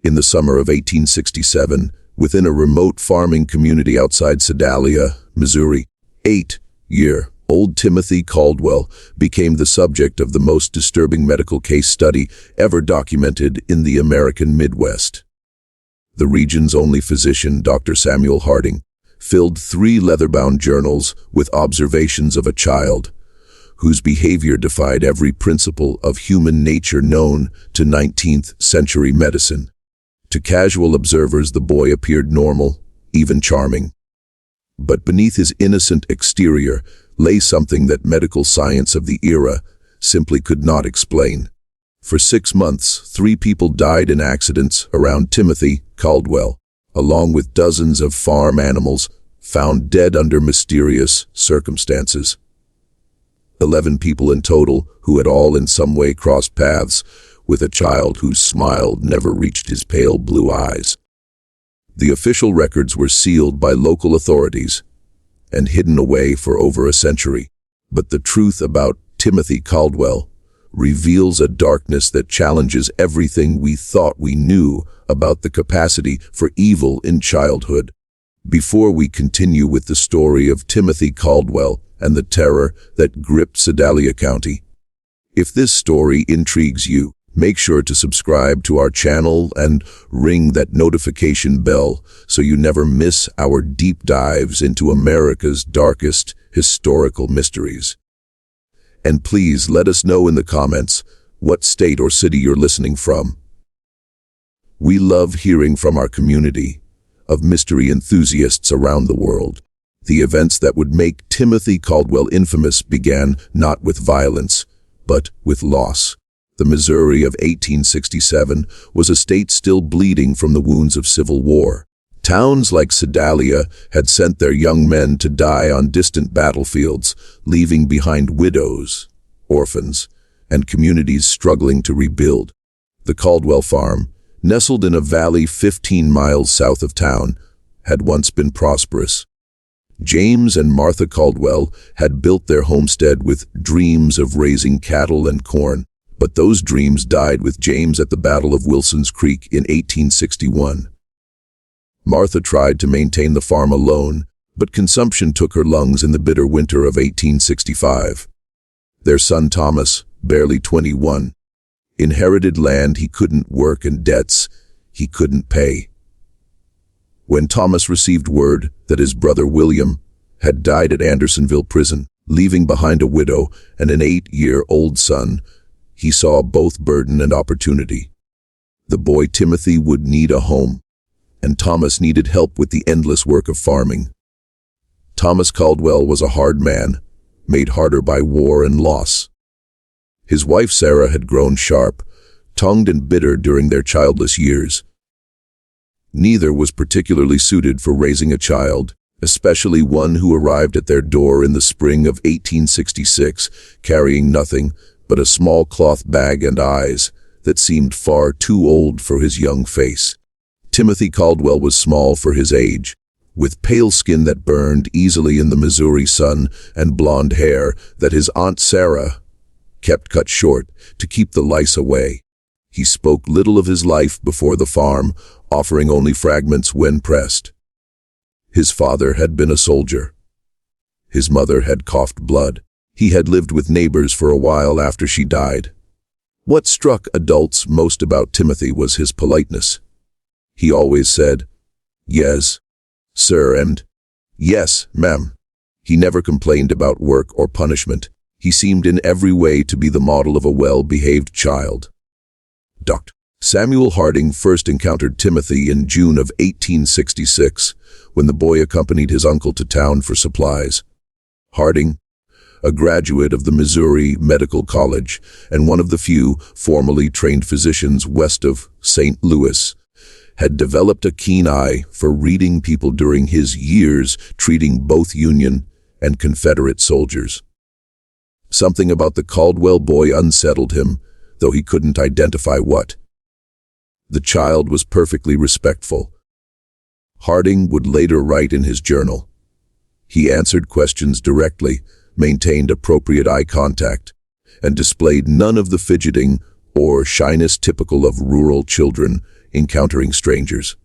In the summer of 1867, within a remote farming community outside Sedalia, Missouri, 8-year-old Timothy Caldwell became the subject of the most disturbing medical case study ever documented in the American Midwest. The region's only physician, Dr. Samuel Harding, filled 3 leather-bound journals with observations of a child whose behavior defied every principle of human nature known to 19th-century medicine. To casual observers, the boy appeared normal, even charming. But beneath his innocent exterior lay something that medical science of the era simply could not explain. For 6 months, 3 people died in accidents around Timothy Caldwell, along with dozens of farm animals found dead under mysterious circumstances. 11 people in total who had all in some way crossed paths with a child whose smile never reached his pale blue eyes. The official records were sealed by local authorities and hidden away for over a century. But the truth about Timothy Caldwell reveals a darkness that challenges everything we thought we knew about the capacity for evil in childhood. Before we continue with the story of Timothy Caldwell and the terror that gripped Sedalia County, if this story intrigues you, make sure to subscribe to our channel and ring that notification bell so you never miss our deep dives into America's darkest historical mysteries. And please let us know in the comments what state or city you're listening from. We love hearing from our community of mystery enthusiasts around the world. The events that would make Timothy Caldwell infamous began not with violence, but with loss. The Missouri of 1867 was a state still bleeding from the wounds of civil war. Towns like Sedalia had sent their young men to die on distant battlefields, leaving behind widows, orphans, and communities struggling to rebuild. The Caldwell farm, nestled in a valley 15 miles south of town, had once been prosperous. James and Martha Caldwell had built their homestead with dreams of raising cattle and corn, but those dreams died with James at the Battle of Wilson's Creek in 1861. Martha tried to maintain the farm alone, but consumption took her lungs in the bitter winter of 1865. Their son Thomas, barely 21, inherited land he couldn't work and debts he couldn't pay. When Thomas received word that his brother William had died at Andersonville prison, leaving behind a widow and an 8-year-old son, he saw both burden and opportunity. The boy Timothy would need a home, and Thomas needed help with the endless work of farming. Thomas Caldwell was a hard man, made harder by war and loss. His wife Sarah had grown sharp-tongued and bitter during their childless years. Neither was particularly suited for raising a child, especially one who arrived at their door in the spring of 1866, carrying nothing but a small cloth bag and eyes that seemed far too old for his young face. Timothy Caldwell was small for his age, with pale skin that burned easily in the Missouri sun and blonde hair that his Aunt Sarah kept cut short to keep the lice away. He spoke little of his life before the farm, offering only fragments when pressed. His father had been a soldier. His mother had coughed blood. He had lived with neighbors for a while after she died. What struck adults most about Timothy was his politeness. He always said, "Yes, sir," and "Yes, ma'am." He never complained about work or punishment. He seemed in every way to be the model of a well-behaved child. Dr. Samuel Harding first encountered Timothy in June of 1866, when the boy accompanied his uncle to town for supplies. Harding, a graduate of the Missouri Medical College and one of the few formally trained physicians west of St. Louis, had developed a keen eye for reading people during his years treating both Union and Confederate soldiers. Something about the Caldwell boy unsettled him, though he couldn't identify what. The child was perfectly respectful. Harding would later write in his journal. He answered questions directly, maintained appropriate eye contact, and displayed none of the fidgeting or shyness typical of rural children encountering strangers.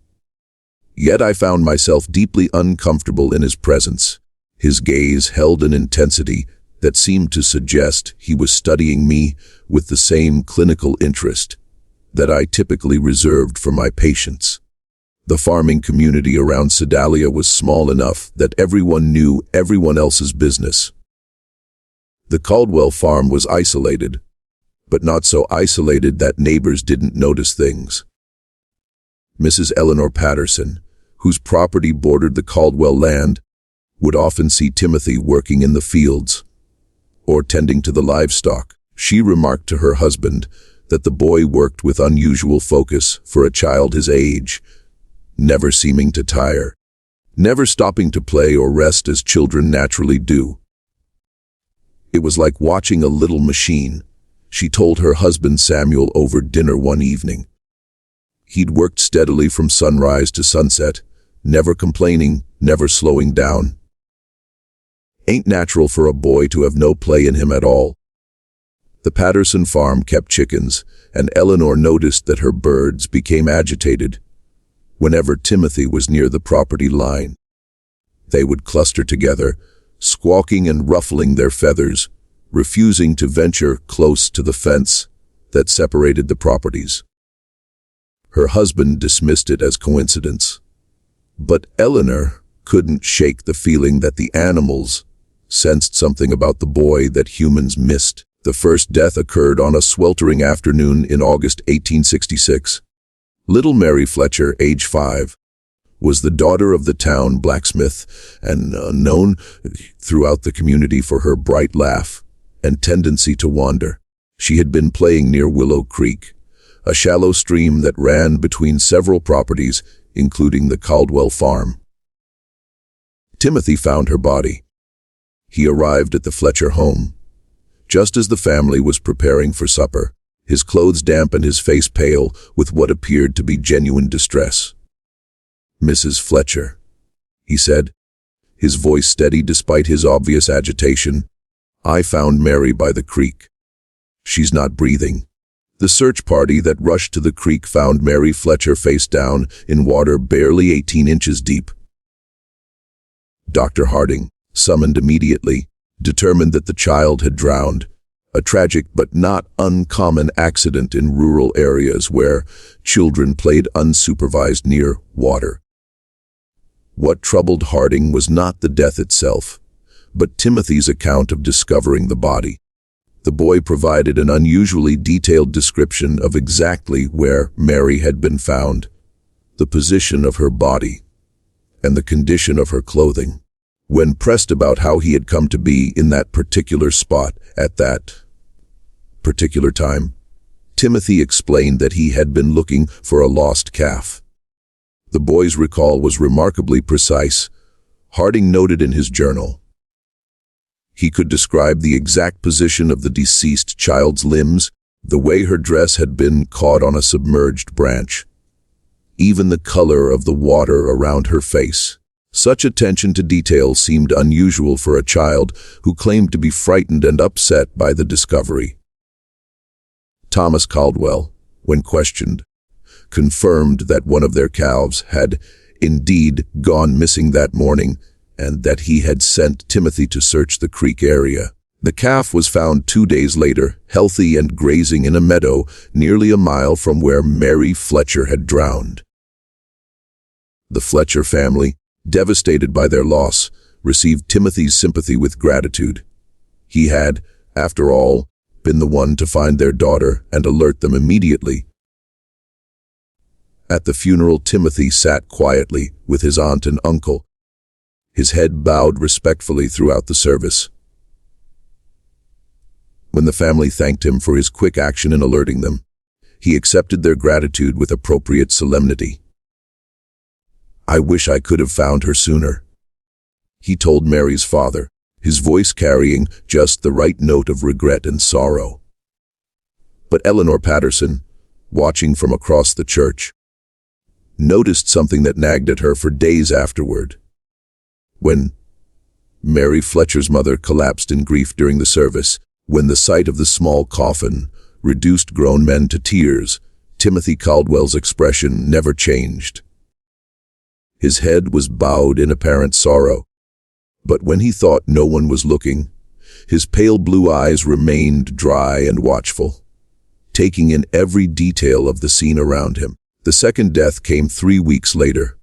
Yet I found myself deeply uncomfortable in his presence. His gaze held an intensity that seemed to suggest he was studying me with the same clinical interest that I typically reserved for my patients. The farming community around Sedalia was small enough that everyone knew everyone else's business. The Caldwell farm was isolated, but not so isolated that neighbors didn't notice things. Mrs. Eleanor Patterson, whose property bordered the Caldwell land, would often see Timothy working in the fields or tending to the livestock. She remarked to her husband that the boy worked with unusual focus for a child his age, never seeming to tire, never stopping to play or rest as children naturally do. It was like watching a little machine, she told her husband Samuel over dinner one evening. He'd worked steadily from sunrise to sunset, never complaining, never slowing down. Ain't natural for a boy to have no play in him at all. The Patterson farm kept chickens, and Eleanor noticed that her birds became agitated whenever Timothy was near the property line. They would cluster together, squawking and ruffling their feathers, refusing to venture close to the fence that separated the properties. Her husband dismissed it as coincidence, but Eleanor couldn't shake the feeling that the animals sensed something about the boy that humans missed. The first death occurred on a sweltering afternoon in August 1866. Little Mary Fletcher, age 5, was the daughter of the town blacksmith and known throughout the community for her bright laugh and tendency to wander. She had been playing near Willow Creek, a shallow stream that ran between several properties, including the Caldwell farm. Timothy found her body. He arrived at the Fletcher home just as the family was preparing for supper, his clothes damp and his face pale with what appeared to be genuine distress. "Mrs. Fletcher," he said, his voice steady despite his obvious agitation, "I found Mary by the creek. She's not breathing." The search party that rushed to the creek found Mary Fletcher face down in water barely 18 inches deep. Dr. Harding, summoned immediately, determined that the child had drowned, a tragic but not uncommon accident in rural areas where children played unsupervised near water. What troubled Harding was not the death itself, but Timothy's account of discovering the body. The boy provided an unusually detailed description of exactly where Mary had been found, the position of her body, and the condition of her clothing. When pressed about how he had come to be in that particular spot at that particular time, Timothy explained that he had been looking for a lost calf. The boy's recall was remarkably precise, Harding noted in his journal. He could describe the exact position of the deceased child's limbs, the way her dress had been caught on a submerged branch, even the color of the water around her face. Such attention to detail seemed unusual for a child who claimed to be frightened and upset by the discovery. Thomas Caldwell, when questioned, confirmed that one of their calves had indeed gone missing that morning and that he had sent Timothy to search the creek area. The calf was found 2 days later, healthy and grazing in a meadow nearly a mile from where Mary Fletcher had drowned. The Fletcher family, devastated by their loss, received Timothy's sympathy with gratitude. He had, after all, been the one to find their daughter and alert them immediately. At the funeral, Timothy sat quietly with his aunt and uncle, his head bowed respectfully throughout the service. When the family thanked him for his quick action in alerting them, he accepted their gratitude with appropriate solemnity. "I wish I could have found her sooner," he told Mary's father, his voice carrying just the right note of regret and sorrow. But Eleanor Patterson, watching from across the church, noticed something that nagged at her for days afterward. When Mary Fletcher's mother collapsed in grief during the service, when the sight of the small coffin reduced grown men to tears, Timothy Caldwell's expression never changed. His head was bowed in apparent sorrow, but when he thought no one was looking, his pale blue eyes remained dry and watchful, taking in every detail of the scene around him. The second death came 3 weeks later.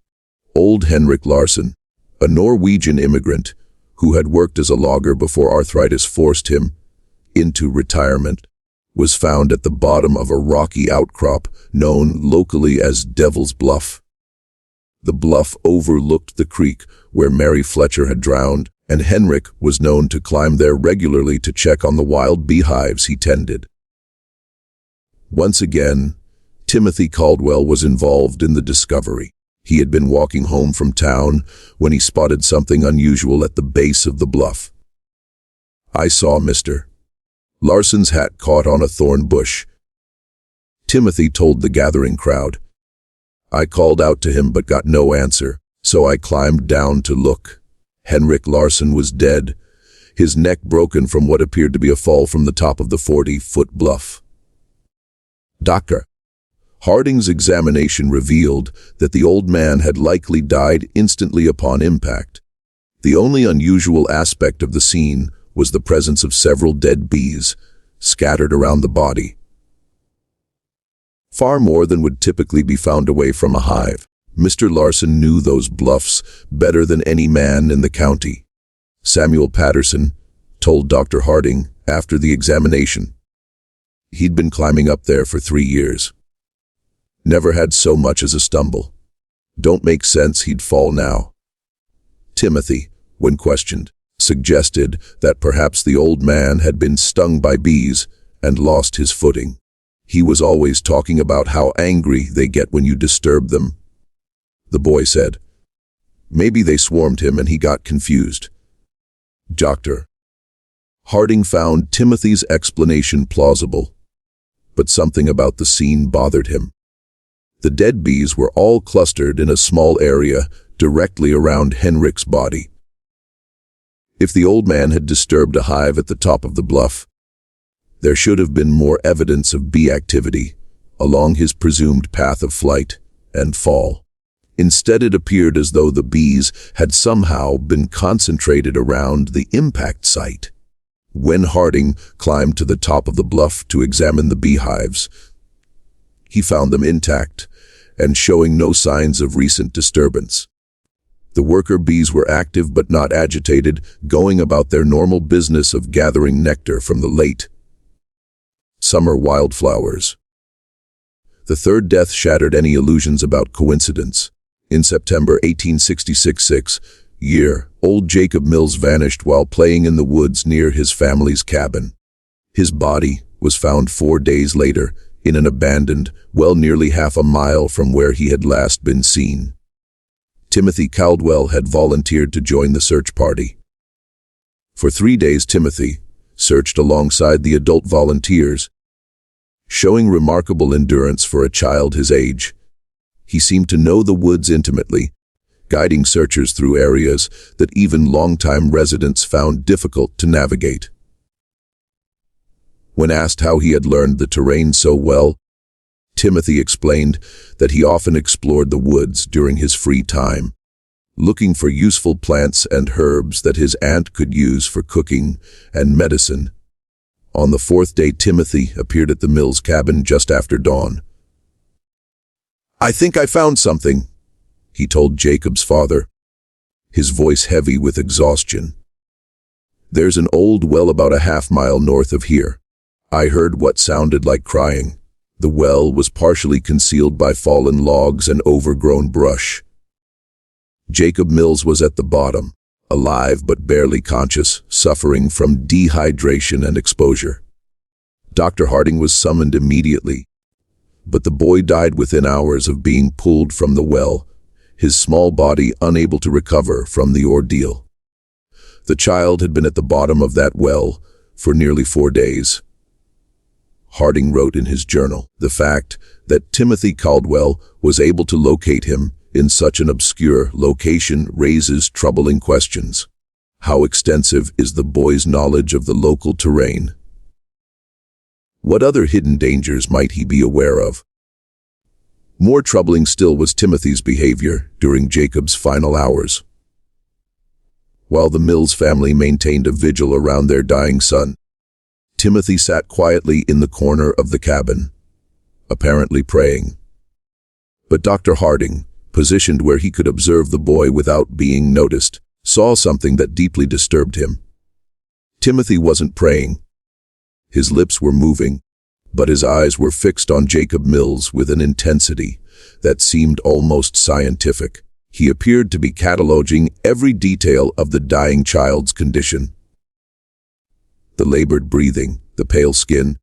Old Henrik Larsson, a Norwegian immigrant who had worked as a logger before arthritis forced him into retirement, was found at the bottom of a rocky outcrop known locally as Devil's Bluff. The bluff overlooked the creek where Mary Fletcher had drowned, and Henrik was known to climb there regularly to check on the wild beehives he tended. Once again, Timothy Caldwell was involved in the discovery. He had been walking home from town when he spotted something unusual at the base of the bluff. "I saw Mr. Larsson's hat caught on a thorn bush," Timothy told the gathering crowd. "I called out to him but got no answer, so I climbed down to look. Henrik Larsson was dead, his neck broken from what appeared to be a fall from the top of the 40-foot bluff." Dr. Harding's examination revealed that the old man had likely died instantly upon impact. The only unusual aspect of the scene was the presence of several dead bees scattered around the body. Far more than would typically be found away from a hive. Mr. Larsson knew those bluffs better than any man in the county. Samuel Patterson told Dr. Harding after the examination. He'd been climbing up there for 3 years. Never had so much as a stumble. Don't make sense he'd fall now. Timothy, when questioned, suggested that perhaps the old man had been stung by bees and lost his footing. He was always talking about how angry they get when you disturb them. The boy said, "Maybe they swarmed him and he got confused." Dr. Harding found Timothy's explanation plausible, but something about the scene bothered him. The dead bees were all clustered in a small area directly around Henrik's body. If the old man had disturbed a hive at the top of the bluff, there should have been more evidence of bee activity along his presumed path of flight and fall. Instead, it appeared as though the bees had somehow been concentrated around the impact site. When Harding climbed to the top of the bluff to examine the beehives, he found them intact and showing no signs of recent disturbance. The worker bees were active but not agitated, going about their normal business of gathering nectar from the late summer wildflowers. The third death shattered any illusions about coincidence. In September 1866, old Jacob Mills vanished while playing in the woods near his family's cabin. His body was found 4 days later in an abandoned well nearly half a mile from where he had last been seen. Timothy Caldwell had volunteered to join the search party. For 3 days, Timothy searched alongside the adult volunteers, showing remarkable endurance for a child his age. He seemed to know the woods intimately, guiding searchers through areas that even longtime residents found difficult to navigate. When asked how he had learned the terrain so well, Timothy explained that he often explored the woods during his free time, looking for useful plants and herbs that his aunt could use for cooking and medicine. On the 4th day, Timothy appeared at the Mills cabin just after dawn. "I think I found something," he told Jacob's father, his voice heavy with exhaustion. "There's an old well about a half-mile north of here. I heard what sounded like crying. The well was partially concealed by fallen logs and overgrown brush. Jacob Mills was at the bottom, alive but barely conscious, suffering from dehydration and exposure. Dr. Harding was summoned immediately, but the boy died within hours of being pulled from the well, his small body unable to recover from the ordeal. The child had been at the bottom of that well for nearly 4 days. Harding wrote in his journal, the fact that Timothy Caldwell was able to locate him in such an obscure location raises troubling questions. How extensive is the boy's knowledge of the local terrain? What other hidden dangers might he be aware of? More troubling still was Timothy's behavior during Jacob's final hours. While the Mills family maintained a vigil around their dying son, Timothy sat quietly in the corner of the cabin, apparently praying. But Dr. Harding, positioned where he could observe the boy without being noticed, saw something that deeply disturbed him. Timothy wasn't praying. His lips were moving, but his eyes were fixed on Jacob Mills with an intensity that seemed almost scientific. He appeared to be cataloging every detail of the dying child's condition. The labored breathing, the pale skin,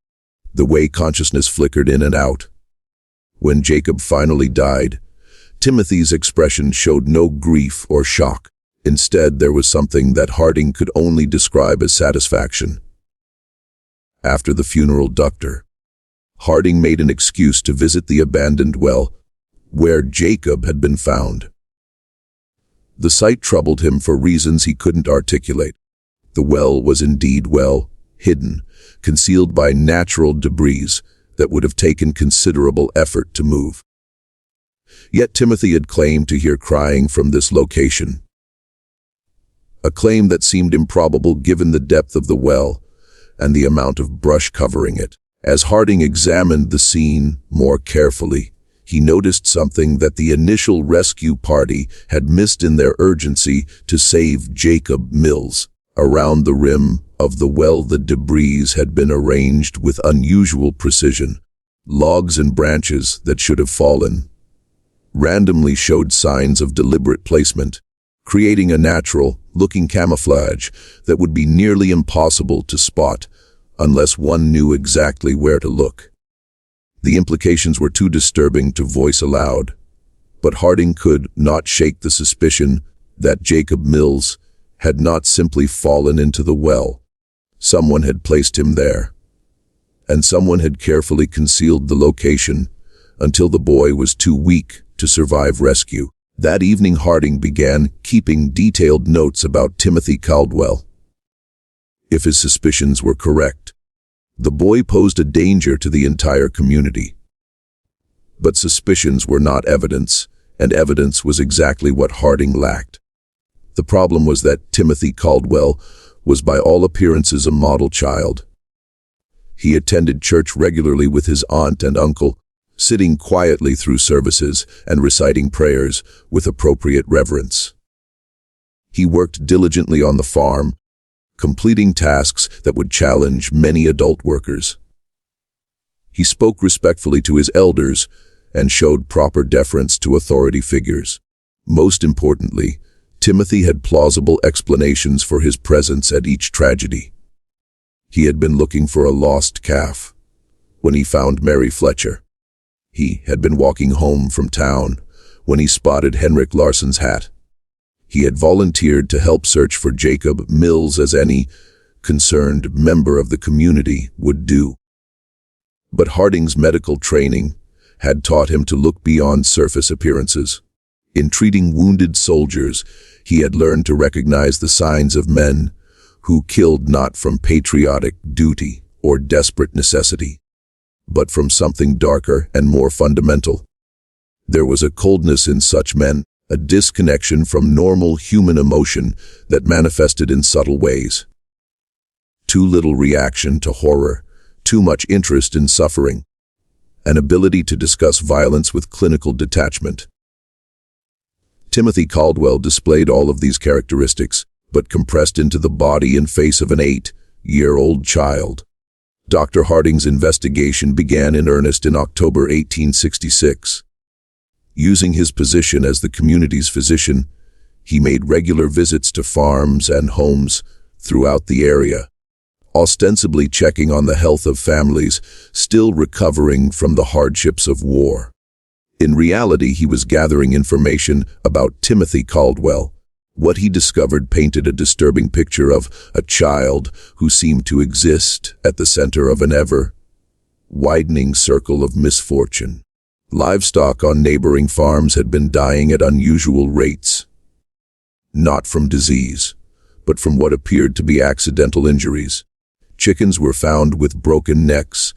the way consciousness flickered in and out. When Jacob finally died, Timothy's expression showed no grief or shock. Instead, there was something that Harding could only describe as satisfaction. After the funeral, Dr. Harding made an excuse to visit the abandoned well where Jacob had been found. The sight troubled him for reasons he couldn't articulate. The well was indeed well hidden, concealed by natural debris that would have taken considerable effort to move. Yet Timothy had claimed to hear crying from this location. A claim that seemed improbable given the depth of the well and the amount of brush covering it. As Harding examined the scene more carefully, he noticed something that the initial rescue party had missed in their urgency to save Jacob Mills. Around the rim of the well, the debris had been arranged with unusual precision. Logs and branches that should have fallen randomly showed signs of deliberate placement, creating a natural-looking camouflage that would be nearly impossible to spot unless one knew exactly where to look. The implications were too disturbing to voice aloud, but Harding could not shake the suspicion that Jacob Mills had not simply fallen into the well. Someone had placed him there, and someone had carefully concealed the location until the boy was too weak to survive rescue. That evening, Harding began keeping detailed notes about Timothy Caldwell. If his suspicions were correct, the boy posed a danger to the entire community. But suspicions were not evidence, and evidence was exactly what Harding lacked. The problem was that Timothy Caldwell was by all appearances a model child. He attended church regularly with his aunt and uncle, sitting quietly through services and reciting prayers with appropriate reverence. He worked diligently on the farm, completing tasks that would challenge many adult workers. He spoke respectfully to his elders and showed proper deference to authority figures. Most importantly, Timothy had plausible explanations for his presence at each tragedy. He had been looking for a lost calf when he found Mary Fletcher. He had been walking home from town when he spotted Henrik Larsson's hat. He had volunteered to help search for Jacob Mills as any concerned member of the community would do. But Harding's medical training had taught him to look beyond surface appearances. In treating wounded soldiers, he had learned to recognize the signs of men who killed not from patriotic duty or desperate necessity, but from something darker and more fundamental. There was a coldness in such men, a disconnection from normal human emotion that manifested in subtle ways. Too little reaction to horror, too much interest in suffering, an ability to discuss violence with clinical detachment. Timothy Caldwell displayed all of these characteristics, but compressed into the body and face of an 8-year-old child. Dr. Harding's investigation began in earnest in October 1866. Using his position as the community's physician, he made regular visits to farms and homes throughout the area, ostensibly checking on the health of families still recovering from the hardships of war. In reality, he was gathering information about Timothy Caldwell. What he discovered painted a disturbing picture of a child who seemed to exist at the center of an ever-widening circle of misfortune. Livestock on neighboring farms had been dying at unusual rates, not from disease, but from what appeared to be accidental injuries. Chickens were found with broken necks,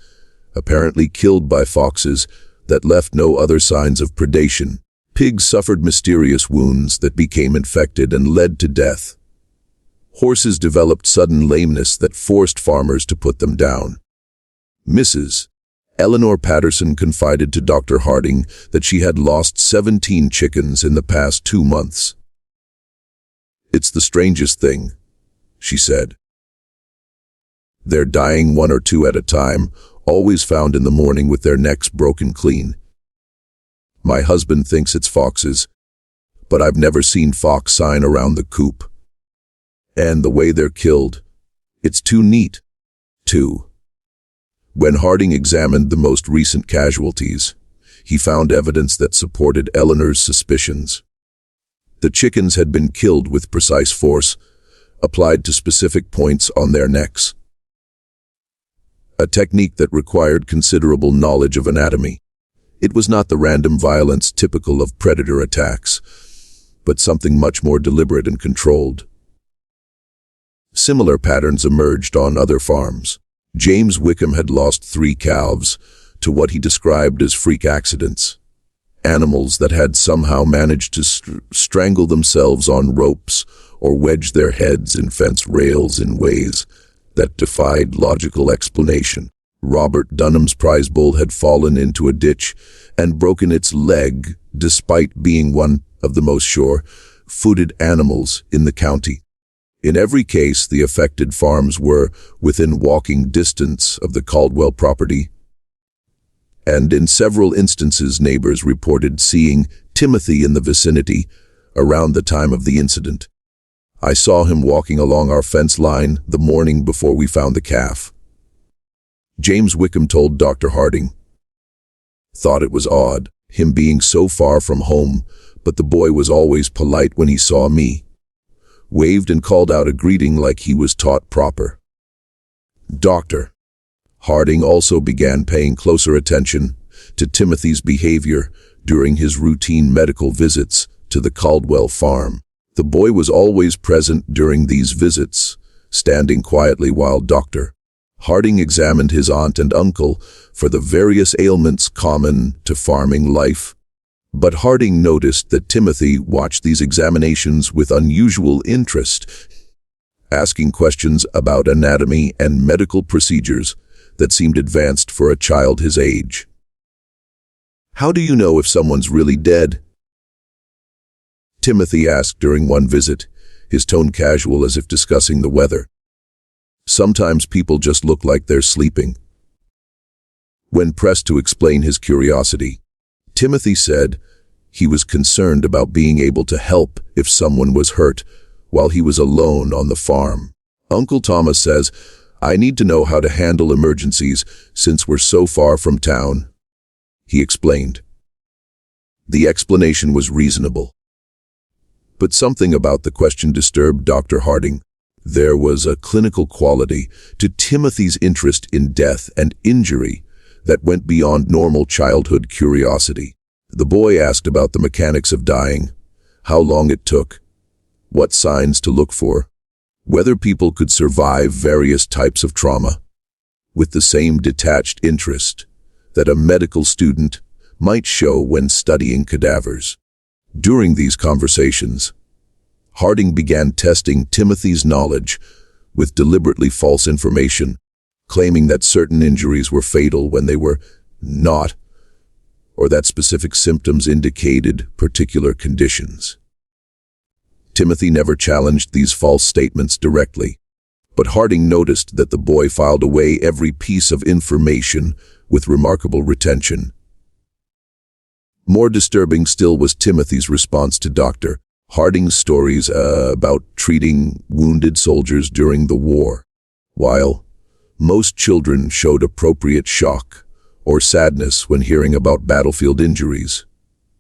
apparently killed by foxes that left no other signs of predation. Pigs suffered mysterious wounds that became infected and led to death. Horses developed sudden lameness that forced farmers to put them down. Mrs. Eleanor Patterson confided to Dr. Harding that she had lost 17 chickens in the past 2 months. "It's the strangest thing," she said. "They're dying 1 or 2 at a time, always found in the morning with their necks broken clean. My husband thinks it's foxes, but I've never seen fox sign around the coop. And the way they're killed, it's too neat, too." When Harding examined the most recent casualties, he found evidence that supported Eleanor's suspicions. The chickens had been killed with precise force, applied to specific points on their necks. A technique that required considerable knowledge of anatomy. It was not the random violence typical of predator attacks, but something much more deliberate and controlled. Similar patterns emerged on other farms. James Wickham had lost 3 calves to what he described as freak accidents. Animals that had somehow managed to strangle themselves on ropes or wedge their heads in fence rails in ways that defied logical explanation. Robert Dunham's prize bull had fallen into a ditch and broken its leg despite being one of the most sure-footed animals in the county. In every case, the affected farms were within walking distance of the Caldwell property, and in several instances neighbors reported seeing Timothy in the vicinity around the time of the incident. "I saw him walking along our fence line the morning before we found the calf," James Wickham told Dr. Harding. "Thought it was odd, him being so far from home, but the boy was always polite when he saw me. Waved and called out a greeting like he was taught proper." Dr. Harding also began paying closer attention to Timothy's behavior during his routine medical visits to the Caldwell farm. The boy was always present during these visits, standing quietly while Dr. Harding examined his aunt and uncle for the various ailments common to farming life. But Harding noticed that Timothy watched these examinations with unusual interest, asking questions about anatomy and medical procedures that seemed advanced for a child his age. "How do you know if someone's really dead?" Timothy asked during one visit, his tone casual as if discussing the weather. "Sometimes people just look like they're sleeping." When pressed to explain his curiosity, Timothy said he was concerned about being able to help if someone was hurt while he was alone on the farm. "Uncle Thomas says, I need to know how to handle emergencies since we're so far from town," he explained. The explanation was reasonable. But something about the question disturbed Dr. Harding. There was a clinical quality to Timothy's interest in death and injury that went beyond normal childhood curiosity. The boy asked about the mechanics of dying, how long it took, what signs to look for, whether people could survive various types of trauma, with the same detached interest that a medical student might show when studying cadavers. During these conversations, Harding began testing Timothy's knowledge with deliberately false information, claiming that certain injuries were fatal when they were not, or that specific symptoms indicated particular conditions. Timothy never challenged these false statements directly, but Harding noticed that the boy filed away every piece of information with remarkable retention. More disturbing still was Timothy's response to Dr. Harding's stories about treating wounded soldiers during the war. While most children showed appropriate shock or sadness when hearing about battlefield injuries,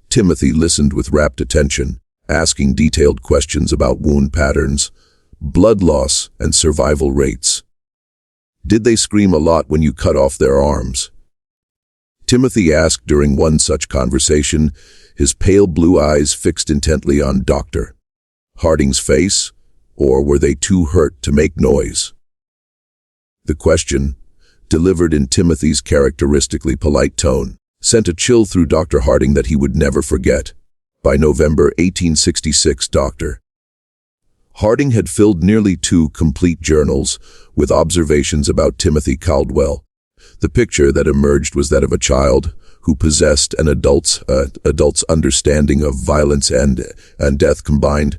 Timothy listened with rapt attention, asking detailed questions about wound patterns, blood loss, and survival rates. "Did they scream a lot when you cut off their arms?" Timothy asked during one such conversation, his pale blue eyes fixed intently on Dr. Harding's face, or were they too hurt to make noise? The question, delivered in Timothy's characteristically polite tone, sent a chill through Dr. Harding that he would never forget. By November 1866, Dr. Harding had filled nearly 2 complete journals with observations about Timothy Caldwell. The picture that emerged was that of a child who possessed an adult's understanding of violence and death, combined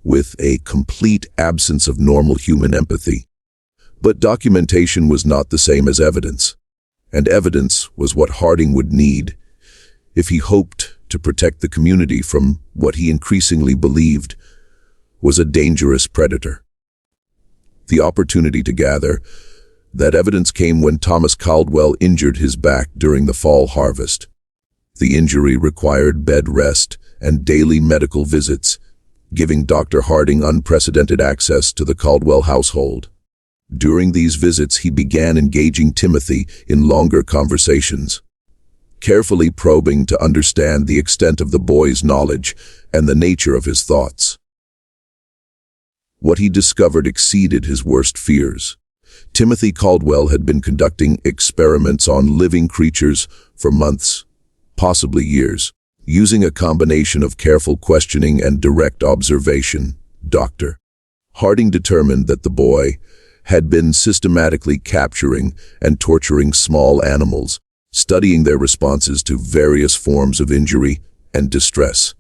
with a complete absence of normal human empathy. But documentation was not the same as evidence, and evidence was what Harding would need if he hoped to protect the community from what he increasingly believed was a dangerous predator. The opportunity to gather that evidence came when Thomas Caldwell injured his back during the fall harvest. The injury required bed rest and daily medical visits, giving Dr. Harding unprecedented access to the Caldwell household. During these visits, he began engaging Timothy in longer conversations, carefully probing to understand the extent of the boy's knowledge and the nature of his thoughts. What he discovered exceeded his worst fears. Timothy Caldwell had been conducting experiments on living creatures for months, possibly years. Using a combination of careful questioning and direct observation, Dr. Harding determined that the boy had been systematically capturing and torturing small animals, studying their responses to various forms of injury and distress.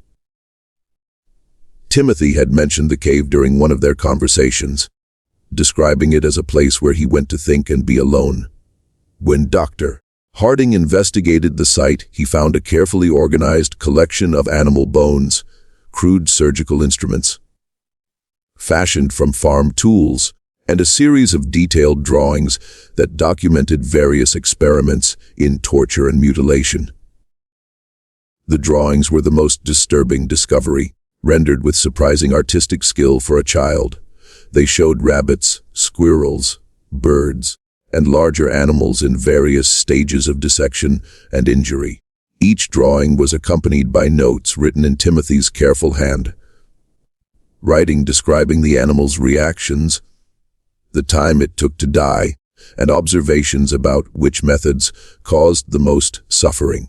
Timothy had mentioned the cave during one of their conversations, describing it as a place where he went to think and be alone. When Dr. Harding investigated the site, he found a carefully organized collection of animal bones, crude surgical instruments, fashioned from farm tools, and a series of detailed drawings that documented various experiments in torture and mutilation. The drawings were the most disturbing discovery, rendered with surprising artistic skill for a child. They showed rabbits, squirrels, birds, and larger animals in various stages of dissection and injury. Each drawing was accompanied by notes written in Timothy's careful hand, writing describing the animals' reactions, the time it took to die, and observations about which methods caused the most suffering.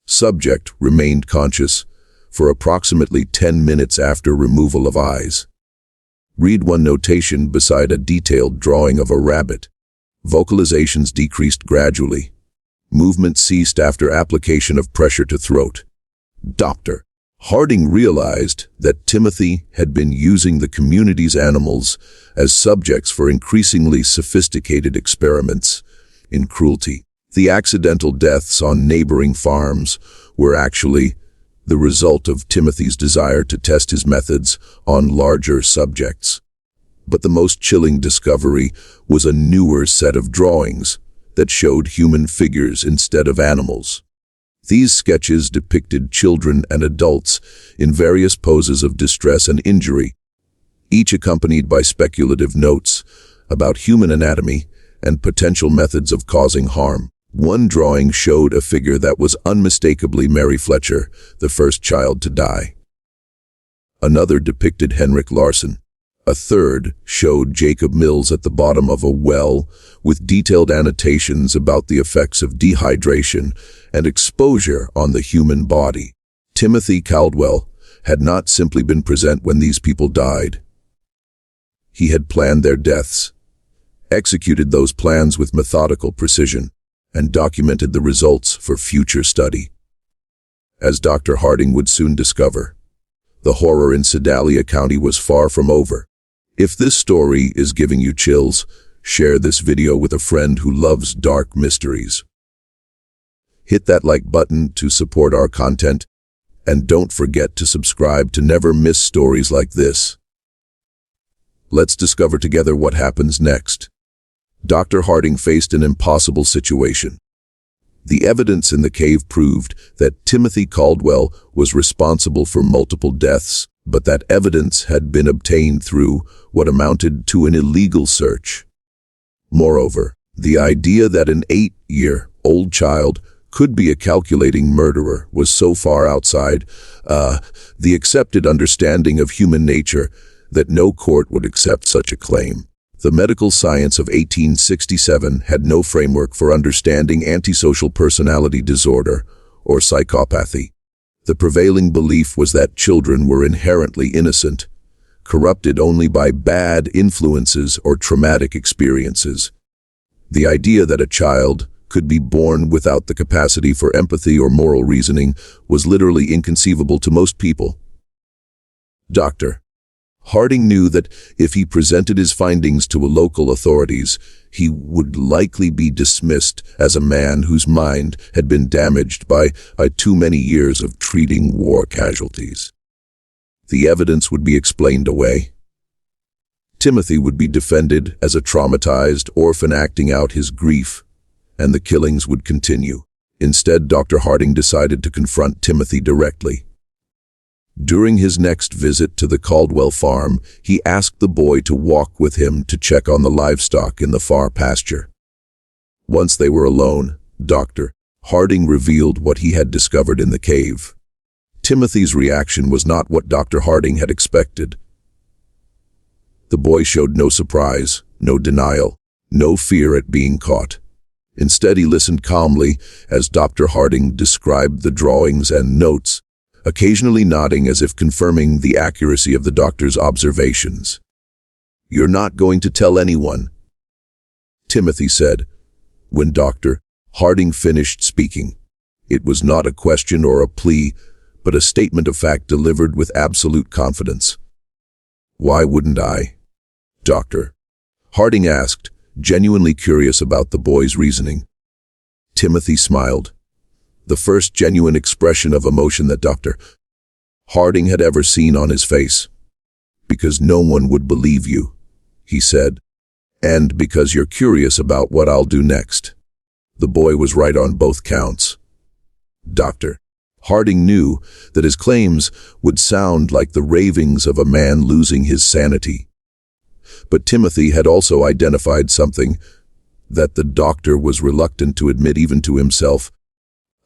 Subject remained conscious for approximately 10 minutes after removal of eyes. Read one notation beside a detailed drawing of a rabbit. Vocalizations decreased gradually. Movement ceased after application of pressure to throat. Dr. Harding realized that Timothy had been using the community's animals as subjects for increasingly sophisticated experiments in cruelty. The accidental deaths on neighboring farms were actually the result of Timothy's desire to test his methods on larger subjects. But the most chilling discovery was a newer set of drawings that showed human figures instead of animals. These sketches depicted children and adults in various poses of distress and injury, each accompanied by speculative notes about human anatomy and potential methods of causing harm. One drawing showed a figure that was unmistakably Mary Fletcher, the first child to die. Another depicted Henrik Larsson. A third showed Jacob Mills at the bottom of a well with detailed annotations about the effects of dehydration and exposure on the human body. Timothy Caldwell had not simply been present when these people died. He had planned their deaths, executed those plans with methodical precision, and documented the results for future study. As Dr. Harding would soon discover, the horror in Sedalia County was far from over. If this story is giving you chills, share this video with a friend who loves dark mysteries. Hit that like button to support our content, and don't forget to subscribe to never miss stories like this. Let's discover together what happens next. Dr. Harding faced an impossible situation. The evidence in the cave proved that Timothy Caldwell was responsible for multiple deaths, but that evidence had been obtained through what amounted to an illegal search. Moreover, the idea that an 8-year-old child could be a calculating murderer was so far outside the accepted understanding of human nature that no court would accept such a claim. The medical science of 1867 had no framework for understanding antisocial personality disorder or psychopathy. The prevailing belief was that children were inherently innocent, corrupted only by bad influences or traumatic experiences. The idea that a child could be born without the capacity for empathy or moral reasoning was literally inconceivable to most people. Dr. Harding knew that if he presented his findings to local authorities, he would likely be dismissed as a man whose mind had been damaged by too many years of treating war casualties. The evidence would be explained away. Timothy would be defended as a traumatized orphan acting out his grief, and the killings would continue. Instead, Dr. Harding decided to confront Timothy directly. During his next visit to the Caldwell farm, he asked the boy to walk with him to check on the livestock in the far pasture. Once they were alone, Dr. Harding revealed what he had discovered in the cave. Timothy's reaction was not what Dr. Harding had expected. The boy showed no surprise, no denial, no fear at being caught. Instead, he listened calmly as Dr. Harding described the drawings and notes, occasionally nodding as if confirming the accuracy of the doctor's observations. "You're not going to tell anyone," Timothy said, when Dr. Harding finished speaking. It was not a question or a plea, but a statement of fact delivered with absolute confidence. "Why wouldn't I?" Dr. Harding asked, genuinely curious about the boy's reasoning. Timothy smiled, the first genuine expression of emotion that Dr. Harding had ever seen on his face. "Because no one would believe you," he said, "and because you're curious about what I'll do next." The boy was right on both counts. Dr. Harding knew that his claims would sound like the ravings of a man losing his sanity. But Timothy had also identified something that the doctor was reluctant to admit even to himself: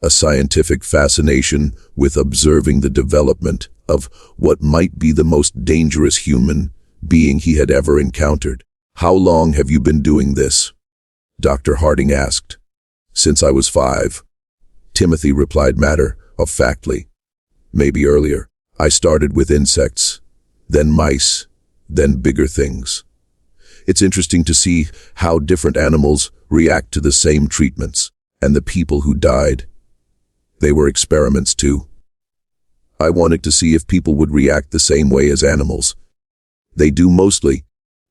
a scientific fascination with observing the development of what might be the most dangerous human being he had ever encountered. "How long have you been doing this?" Dr. Harding asked. "Since I was 5. Timothy replied matter-of-factly. "Maybe earlier. I started with insects, then mice, then bigger things. It's interesting to see how different animals react to the same treatments, and the people who died. They were experiments too. I wanted to see if people would react the same way as animals. They do mostly,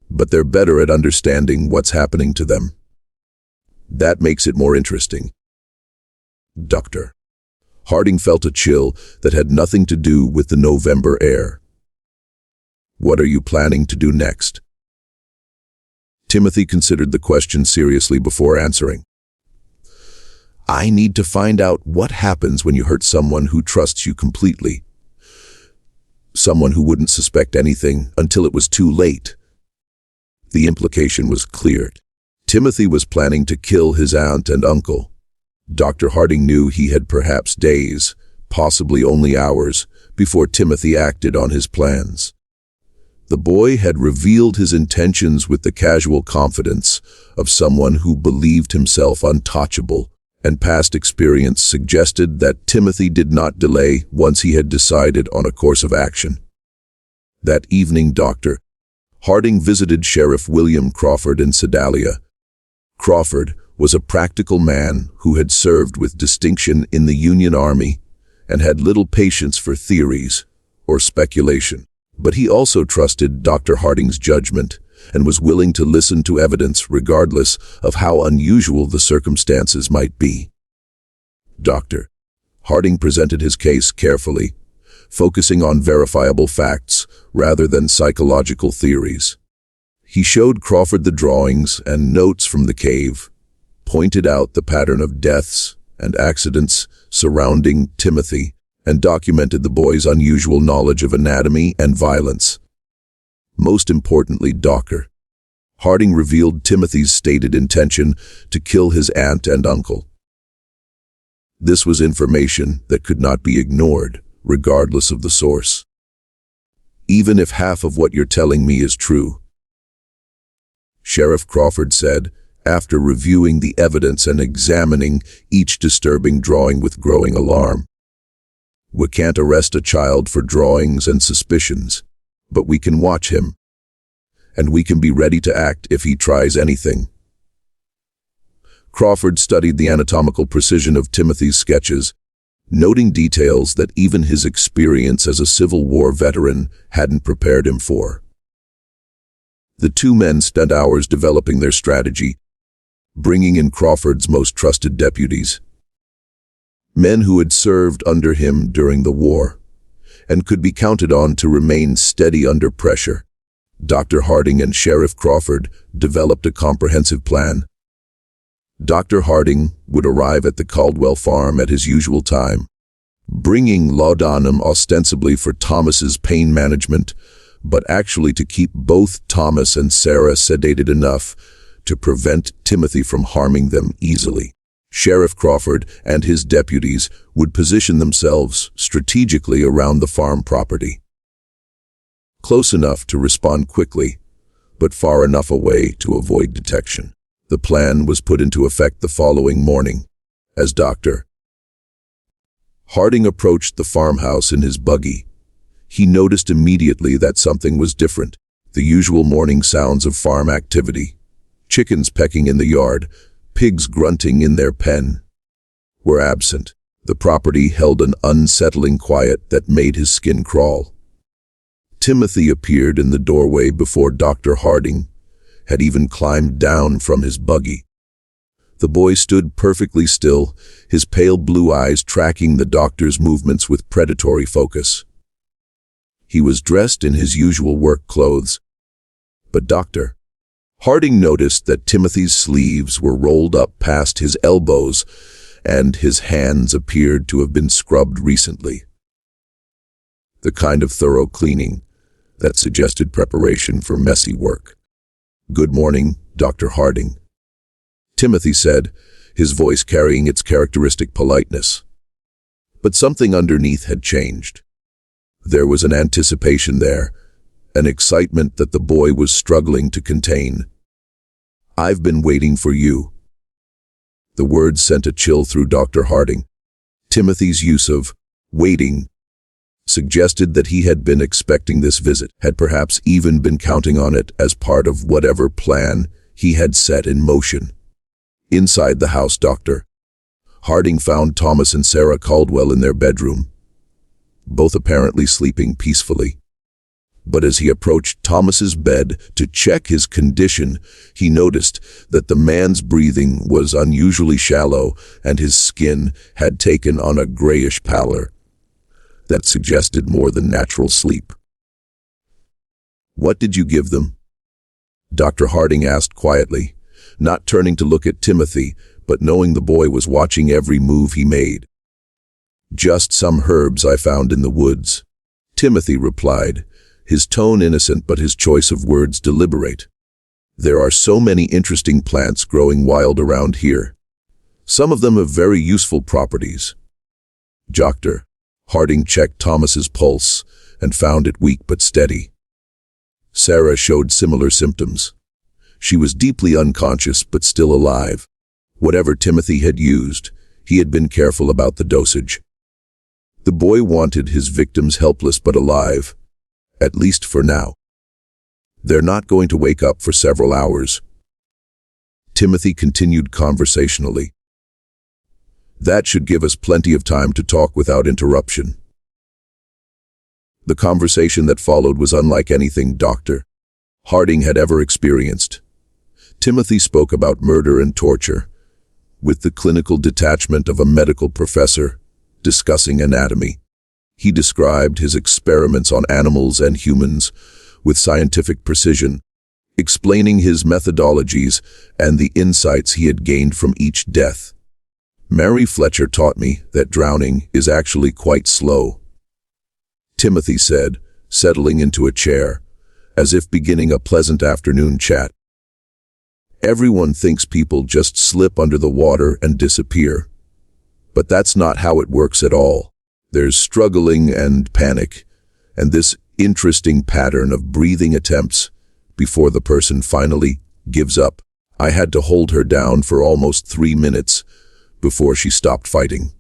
but they're better at understanding what's happening to them. That makes it more interesting." Dr. Harding felt a chill that had nothing to do with the November air. "What are you planning to do next?" Timothy considered the question seriously before answering. "I need to find out what happens when you hurt someone who trusts you completely. Someone who wouldn't suspect anything until it was too late." The implication was clear. Timothy was planning to kill his aunt and uncle. Dr. Harding knew he had perhaps days, possibly only hours, before Timothy acted on his plans. The boy had revealed his intentions with the casual confidence of someone who believed himself untouchable, and past experience suggested that Timothy did not delay once he had decided on a course of action. That evening, Dr. Harding visited Sheriff William Crawford in Sedalia. Crawford was a practical man who had served with distinction in the Union Army and had little patience for theories or speculation. But he also trusted Dr. Harding's judgment and was willing to listen to evidence regardless of how unusual the circumstances might be. Dr. Harding presented his case carefully, focusing on verifiable facts rather than psychological theories. He showed Crawford the drawings and notes from the cave, pointed out the pattern of deaths and accidents surrounding Timothy, and documented the boy's unusual knowledge of anatomy and violence. Most importantly, Dr. Harding revealed Timothy's stated intention to kill his aunt and uncle. This was information that could not be ignored, regardless of the source. "Even if half of what you're telling me is true," Sheriff Crawford said, after reviewing the evidence and examining each disturbing drawing with growing alarm. We can't arrest a child for drawings and suspicions, but we can watch him, and we can be ready to act if he tries anything. Crawford studied the anatomical precision of Timothy's sketches, noting details that even his experience as a Civil War veteran hadn't prepared him for. The two men spent hours developing their strategy, bringing in Crawford's most trusted deputies, men who had served under him during the war and could be counted on to remain steady under pressure. Dr. Harding and Sheriff Crawford developed a comprehensive plan. Dr. Harding would arrive at the Caldwell farm at his usual time, bringing laudanum ostensibly for Thomas's pain management, but actually to keep both Thomas and Sarah sedated enough to prevent Timothy from harming them easily. Sheriff Crawford and his deputies would position themselves strategically around the farm property, close enough to respond quickly, but far enough away to avoid detection. The plan was put into effect the following morning. As Dr. Harding approached the farmhouse in his buggy, he noticed immediately that something was different. The usual morning sounds of farm activity, chickens pecking in the yard, pigs grunting in their pen, were absent. The property held an unsettling quiet that made his skin crawl. Timothy appeared in the doorway before Dr. Harding had even climbed down from his buggy. The boy stood perfectly still, his pale blue eyes tracking the doctor's movements with predatory focus. He was dressed in his usual work clothes, but Dr. Harding noticed that Timothy's sleeves were rolled up past his elbows and his hands appeared to have been scrubbed recently. The kind of thorough cleaning that suggested preparation for messy work. "Good morning, Dr. Harding," Timothy said, his voice carrying its characteristic politeness. But something underneath had changed. There was an anticipation there, an excitement that the boy was struggling to contain. "I've been waiting for you." The words sent a chill through Dr. Harding. Timothy's use of waiting suggested that he had been expecting this visit, had perhaps even been counting on it as part of whatever plan he had set in motion. Inside the house, Dr. Harding found Thomas and Sarah Caldwell in their bedroom, both apparently sleeping peacefully. But as he approached Thomas's bed to check his condition, he noticed that the man's breathing was unusually shallow and his skin had taken on a grayish pallor that suggested more than natural sleep. "What did you give them?" Dr. Harding asked quietly, not turning to look at Timothy, but knowing the boy was watching every move he made. "Just some herbs I found in the woods," Timothy replied, his tone innocent but his choice of words deliberate. "There are so many interesting plants growing wild around here. Some of them have very useful properties." Dr. Harding checked Thomas's pulse and found it weak but steady. Sarah showed similar symptoms. She was deeply unconscious but still alive. Whatever Timothy had used, he had been careful about the dosage. The boy wanted his victims helpless but alive, at least for now. "They're not going to wake up for several hours," Timothy continued conversationally. "That should give us plenty of time to talk without interruption." The conversation that followed was unlike anything Dr. Harding had ever experienced. Timothy spoke about murder and torture, with the clinical detachment of a medical professor discussing anatomy. He described his experiments on animals and humans with scientific precision, explaining his methodologies and the insights he had gained from each death. "Mary Fletcher taught me that drowning is actually quite slow," Timothy said, settling into a chair, as if beginning a pleasant afternoon chat. "Everyone thinks people just slip under the water and disappear. But that's not how it works at all. There's struggling and panic, and this interesting pattern of breathing attempts before the person finally gives up. I had to hold her down for almost 3 minutes before she stopped fighting.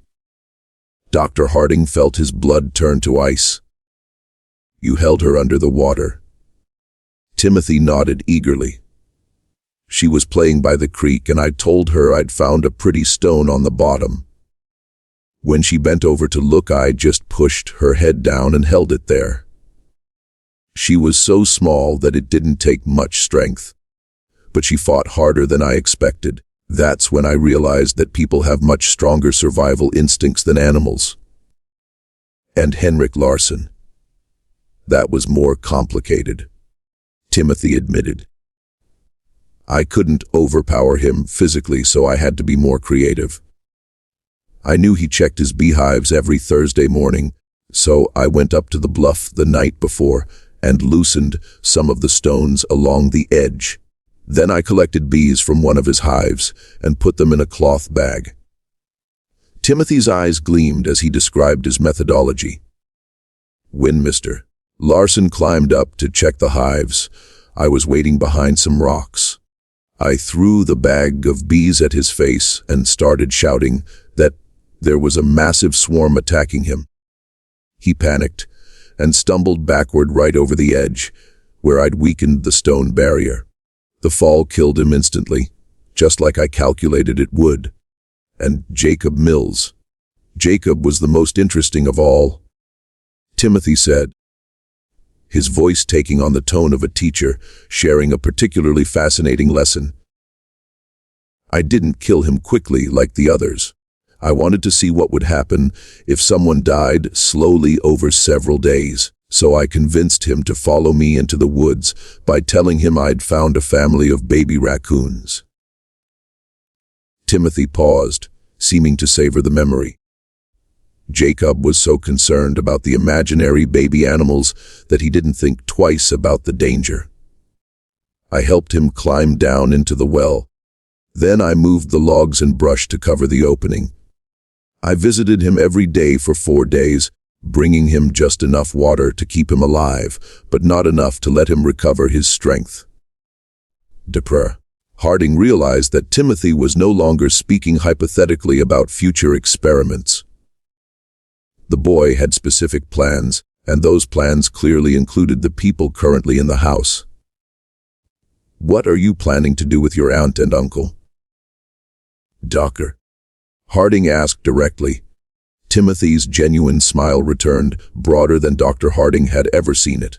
Dr. Harding felt his blood turn to ice. You held her under the water. Timothy nodded eagerly. She was playing by the creek, and I told her I'd found a pretty stone on the bottom. When she bent over to look, I just pushed her head down and held it there. She was so small that it didn't take much strength, but she fought harder than I expected. That's when I realized that people have much stronger survival instincts than animals. And Henrik Larsson. That was more complicated, Timothy admitted. I couldn't overpower him physically, so I had to be more creative. I knew he checked his beehives every Thursday morning, so I went up to the bluff the night before and loosened some of the stones along the edge. Then I collected bees from one of his hives and put them in a cloth bag. Timothy's eyes gleamed as he described his methodology. When Mr. Larsson climbed up to check the hives, I was waiting behind some rocks. I threw the bag of bees at his face and started shouting that there was a massive swarm attacking him. He panicked and stumbled backward right over the edge, where I'd weakened the stone barrier. The fall killed him instantly, just like I calculated it would. And Jacob Mills. Jacob was the most interesting of all, Timothy said, his voice taking on the tone of a teacher sharing a particularly fascinating lesson. I didn't kill him quickly like the others. I wanted to see what would happen if someone died slowly over several days, so I convinced him to follow me into the woods by telling him I'd found a family of baby raccoons. Timothy paused, seeming to savor the memory. Jacob was so concerned about the imaginary baby animals that he didn't think twice about the danger. I helped him climb down into the well. Then I moved the logs and brush to cover the opening. I visited him every day for 4 days, bringing him just enough water to keep him alive, but not enough to let him recover his strength. Harding realized that Timothy was no longer speaking hypothetically about future experiments. The boy had specific plans, and those plans clearly included the people currently in the house. What are you planning to do with your aunt and uncle? Dr. Harding asked directly. Timothy's genuine smile returned, broader than Dr. Harding had ever seen it.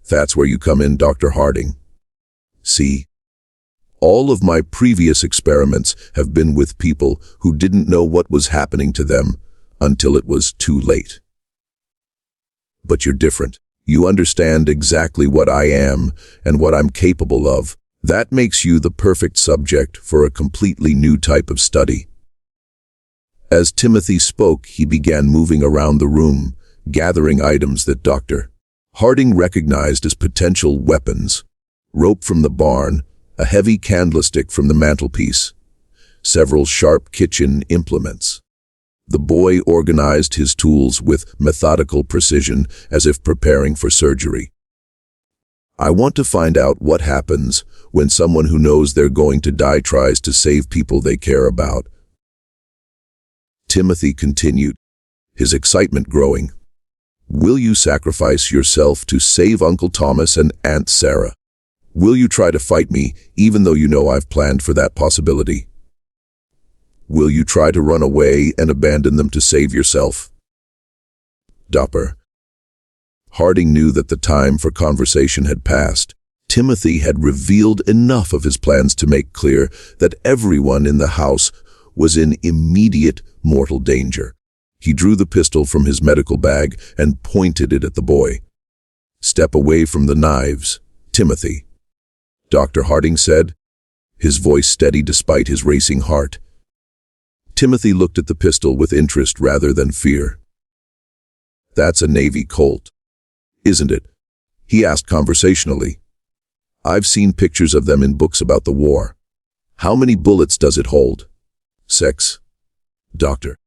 That's where you come in, Dr. Harding. See? All of my previous experiments have been with people who didn't know what was happening to them until it was too late. But you're different. You understand exactly what I am and what I'm capable of. That makes you the perfect subject for a completely new type of study. As Timothy spoke, he began moving around the room, gathering items that Dr. Harding recognized as potential weapons. Rope from the barn, a heavy candlestick from the mantelpiece, several sharp kitchen implements. The boy organized his tools with methodical precision, as if preparing for surgery. I want to find out what happens when someone who knows they're going to die tries to save people they care about. Timothy continued, his excitement growing. Will you sacrifice yourself to save Uncle Thomas and Aunt Sarah? Will you try to fight me, even though you know I've planned for that possibility? Will you try to run away and abandon them to save yourself? Dr. Harding knew that the time for conversation had passed. Timothy had revealed enough of his plans to make clear that everyone in the house was in immediate mortal danger. He drew the pistol from his medical bag and pointed it at the boy. Step away from the knives, Timothy, Dr. Harding said, his voice steady despite his racing heart. Timothy looked at the pistol with interest rather than fear. That's a Navy Colt, isn't it? He asked conversationally. I've seen pictures of them in books about the war. How many bullets does it hold? 6. Dr.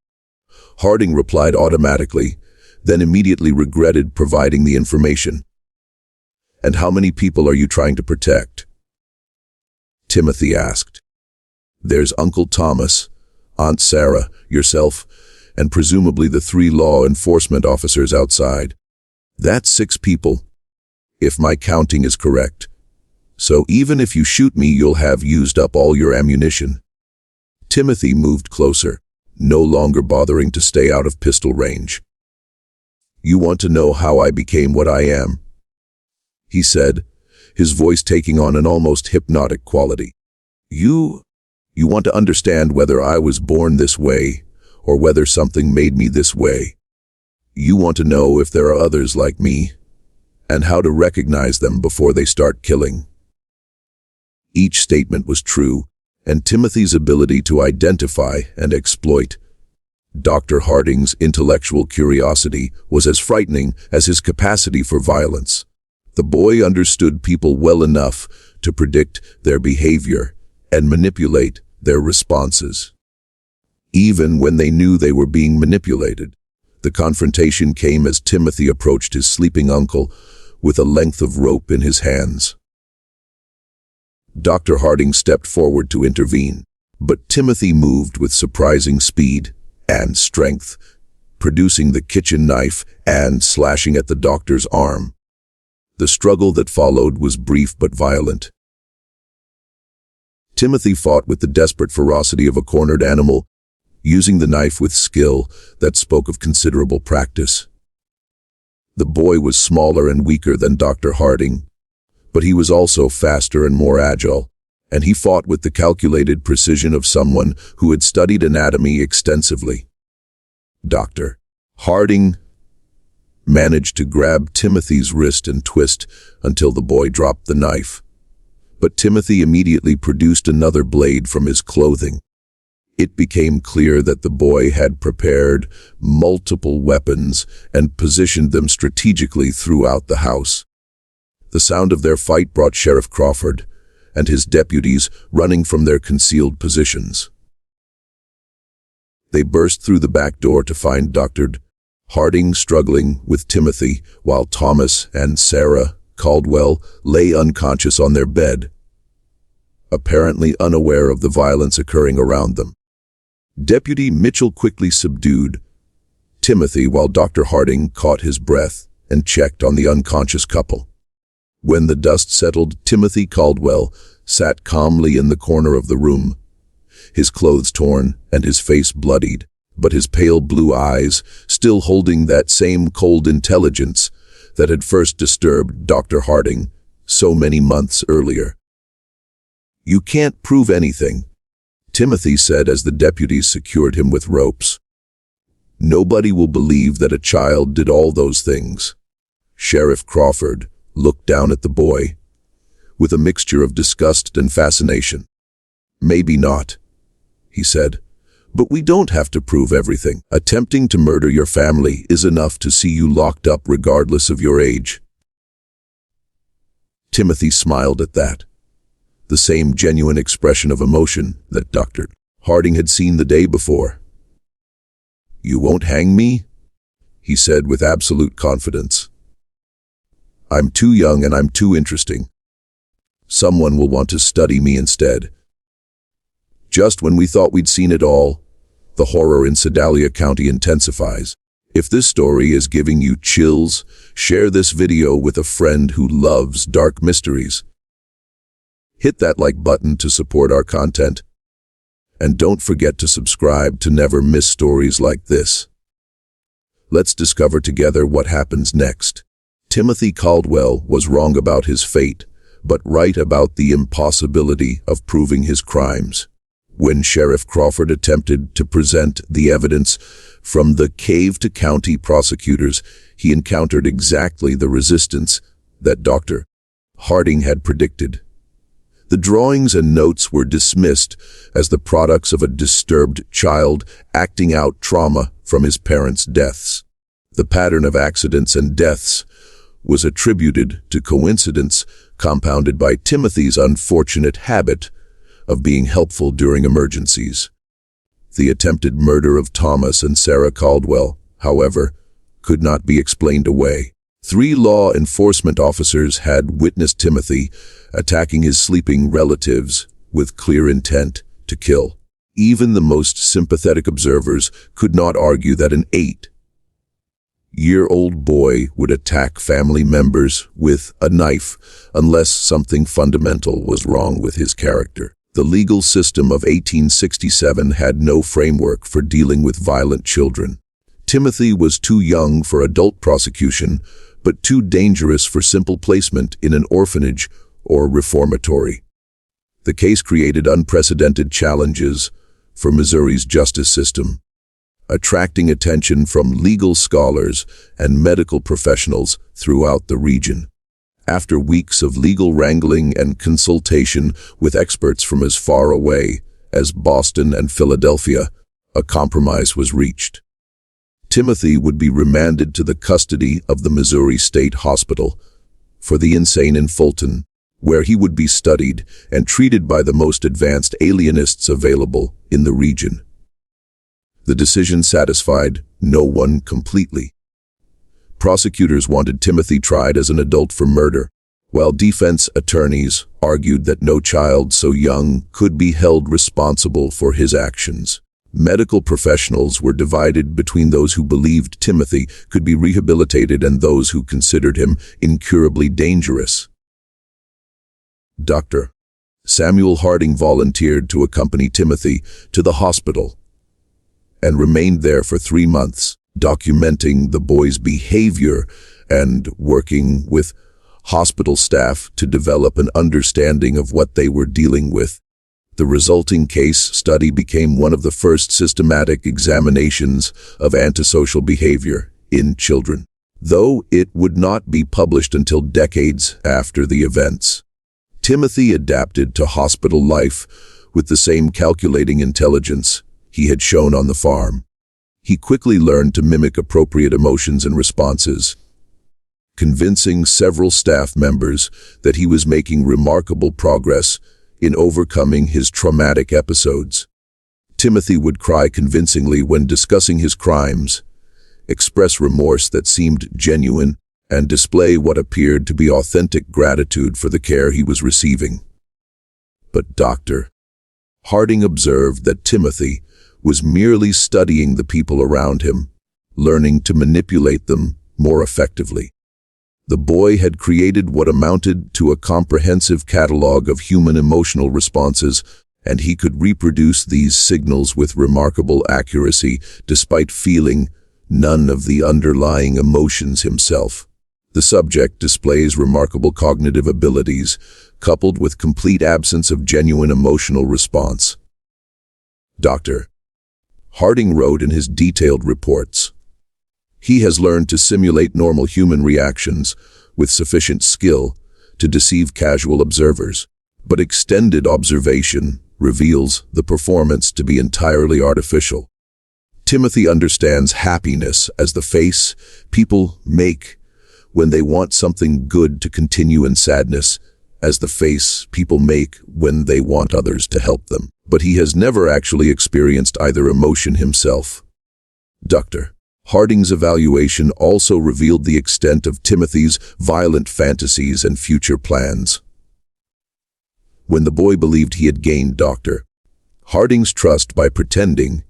Harding replied automatically, then immediately regretted providing the information. And how many people are you trying to protect? Timothy asked. "There's Uncle Thomas, Aunt Sarah, yourself, and presumably the 3 law enforcement officers outside. That's 6 people, if my counting is correct. So even if you shoot me, you'll have used up all your ammunition." Timothy moved closer, no longer bothering to stay out of pistol range. "You want to know how I became what I am?" he said, his voice taking on an almost hypnotic quality. You want to understand whether I was born this way, or whether something made me this way. You want to know if there are others like me, and how to recognize them before they start killing." Each statement was true, and Timothy's ability to identify and exploit Dr. Harding's intellectual curiosity was as frightening as his capacity for violence. The boy understood people well enough to predict their behavior and manipulate their responses. Even when they knew they were being manipulated, the confrontation came as Timothy approached his sleeping uncle with a length of rope in his hands. Dr. Harding stepped forward to intervene, but Timothy moved with surprising speed and strength, producing the kitchen knife and slashing at the doctor's arm. The struggle that followed was brief but violent. Timothy fought with the desperate ferocity of a cornered animal, using the knife with skill that spoke of considerable practice. The boy was smaller and weaker than Dr. Harding, but he was also faster and more agile, and he fought with the calculated precision of someone who had studied anatomy extensively. Dr. Harding managed to grab Timothy's wrist and twist until the boy dropped the knife. But Timothy immediately produced another blade from his clothing. It became clear that the boy had prepared multiple weapons and positioned them strategically throughout the house. The sound of their fight brought Sheriff Crawford and his deputies running from their concealed positions. They burst through the back door to find Dr. Harding struggling with Timothy, while Thomas and Sarah Caldwell lay unconscious on their bed, apparently unaware of the violence occurring around them. Deputy Mitchell quickly subdued Timothy while Dr. Harding caught his breath and checked on the unconscious couple. When the dust settled, Timothy Caldwell sat calmly in the corner of the room, his clothes torn and his face bloodied, but his pale blue eyes still holding that same cold intelligence that had first disturbed Dr. Harding so many months earlier. "You can't prove anything," Timothy said as the deputies secured him with ropes. "Nobody will believe that a child did all those things." Sheriff Crawford looked down at the boy with a mixture of disgust and fascination. "Maybe not," he said, "but we don't have to prove everything. Attempting to murder your family is enough to see you locked up regardless of your age." Timothy smiled at that, the same genuine expression of emotion that Dr. Harding had seen the day before. "You won't hang me?" he said with absolute confidence. "I'm too young and I'm too interesting. Someone will want to study me instead." Just when we thought we'd seen it all, the horror in Sedalia County intensifies. If this story is giving you chills, share this video with a friend who loves dark mysteries. Hit that like button to support our content. And don't forget to subscribe to never miss stories like this. Let's discover together what happens next. Timothy Caldwell was wrong about his fate, but right about the impossibility of proving his crimes. When Sheriff Crawford attempted to present the evidence from the cave to county prosecutors, he encountered exactly the resistance that Dr. Harding had predicted. The drawings and notes were dismissed as the products of a disturbed child acting out trauma from his parents' deaths. The pattern of accidents and deaths was attributed to coincidence, compounded by Timothy's unfortunate habit of being helpful during emergencies. The attempted murder of Thomas and Sarah Caldwell, however, could not be explained away. 3 law enforcement officers had witnessed Timothy attacking his sleeping relatives with clear intent to kill. Even the most sympathetic observers could not argue that an 8-year-old boy would attack family members with a knife unless something fundamental was wrong with his character. The legal system of 1867 had no framework for dealing with violent children. Timothy was too young for adult prosecution, but too dangerous for simple placement in an orphanage or reformatory. The case created unprecedented challenges for Missouri's justice system, attracting attention from legal scholars and medical professionals throughout the region. After weeks of legal wrangling and consultation with experts from as far away as Boston and Philadelphia, a compromise was reached. Timothy would be remanded to the custody of the Missouri State Hospital for the insane in Fulton, where he would be studied and treated by the most advanced alienists available in the region. The decision satisfied no one completely. Prosecutors wanted Timothy tried as an adult for murder, while defense attorneys argued that no child so young could be held responsible for his actions. Medical professionals were divided between those who believed Timothy could be rehabilitated and those who considered him incurably dangerous. Dr. Samuel Harding volunteered to accompany Timothy to the hospital and remained there for 3 months, documenting the boy's behavior and working with hospital staff to develop an understanding of what they were dealing with. The resulting case study became one of the first systematic examinations of antisocial behavior in children, though it would not be published until decades after the events. Timothy adapted to hospital life with the same calculating intelligence he had shown on the farm. He quickly learned to mimic appropriate emotions and responses, convincing several staff members that he was making remarkable progress in overcoming his traumatic episodes. Timothy would cry convincingly when discussing his crimes, express remorse that seemed genuine, and display what appeared to be authentic gratitude for the care he was receiving. But Dr. Harding observed that Timothy was merely studying the people around him, learning to manipulate them more effectively. The boy had created what amounted to a comprehensive catalog of human emotional responses, and he could reproduce these signals with remarkable accuracy despite feeling none of the underlying emotions himself. The subject displays remarkable cognitive abilities, coupled with complete absence of genuine emotional response. Dr. Harding wrote in his detailed reports, "He has learned to simulate normal human reactions with sufficient skill to deceive casual observers, but extended observation reveals the performance to be entirely artificial. Timothy understands happiness as the face people make when they want something good to continue, and sadness as the face people make when they want others to help them. But he has never actually experienced either emotion himself." Dr. Harding's evaluation also revealed the extent of Timothy's violent fantasies and future plans. When the boy believed he had gained Dr. Harding's trust by pretending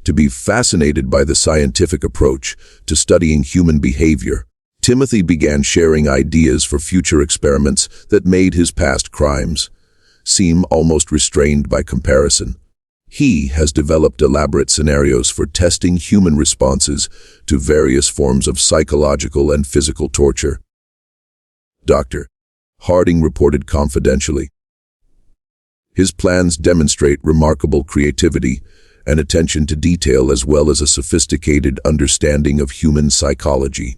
to be fascinated by the scientific approach to studying human behavior, Timothy began sharing ideas for future experiments that made his past crimes seem almost restrained by comparison. He has developed elaborate scenarios for testing human responses to various forms of psychological and physical torture. Dr. Harding reported confidentially, "His plans demonstrate remarkable creativity and attention to detail, as well as a sophisticated understanding of human psychology.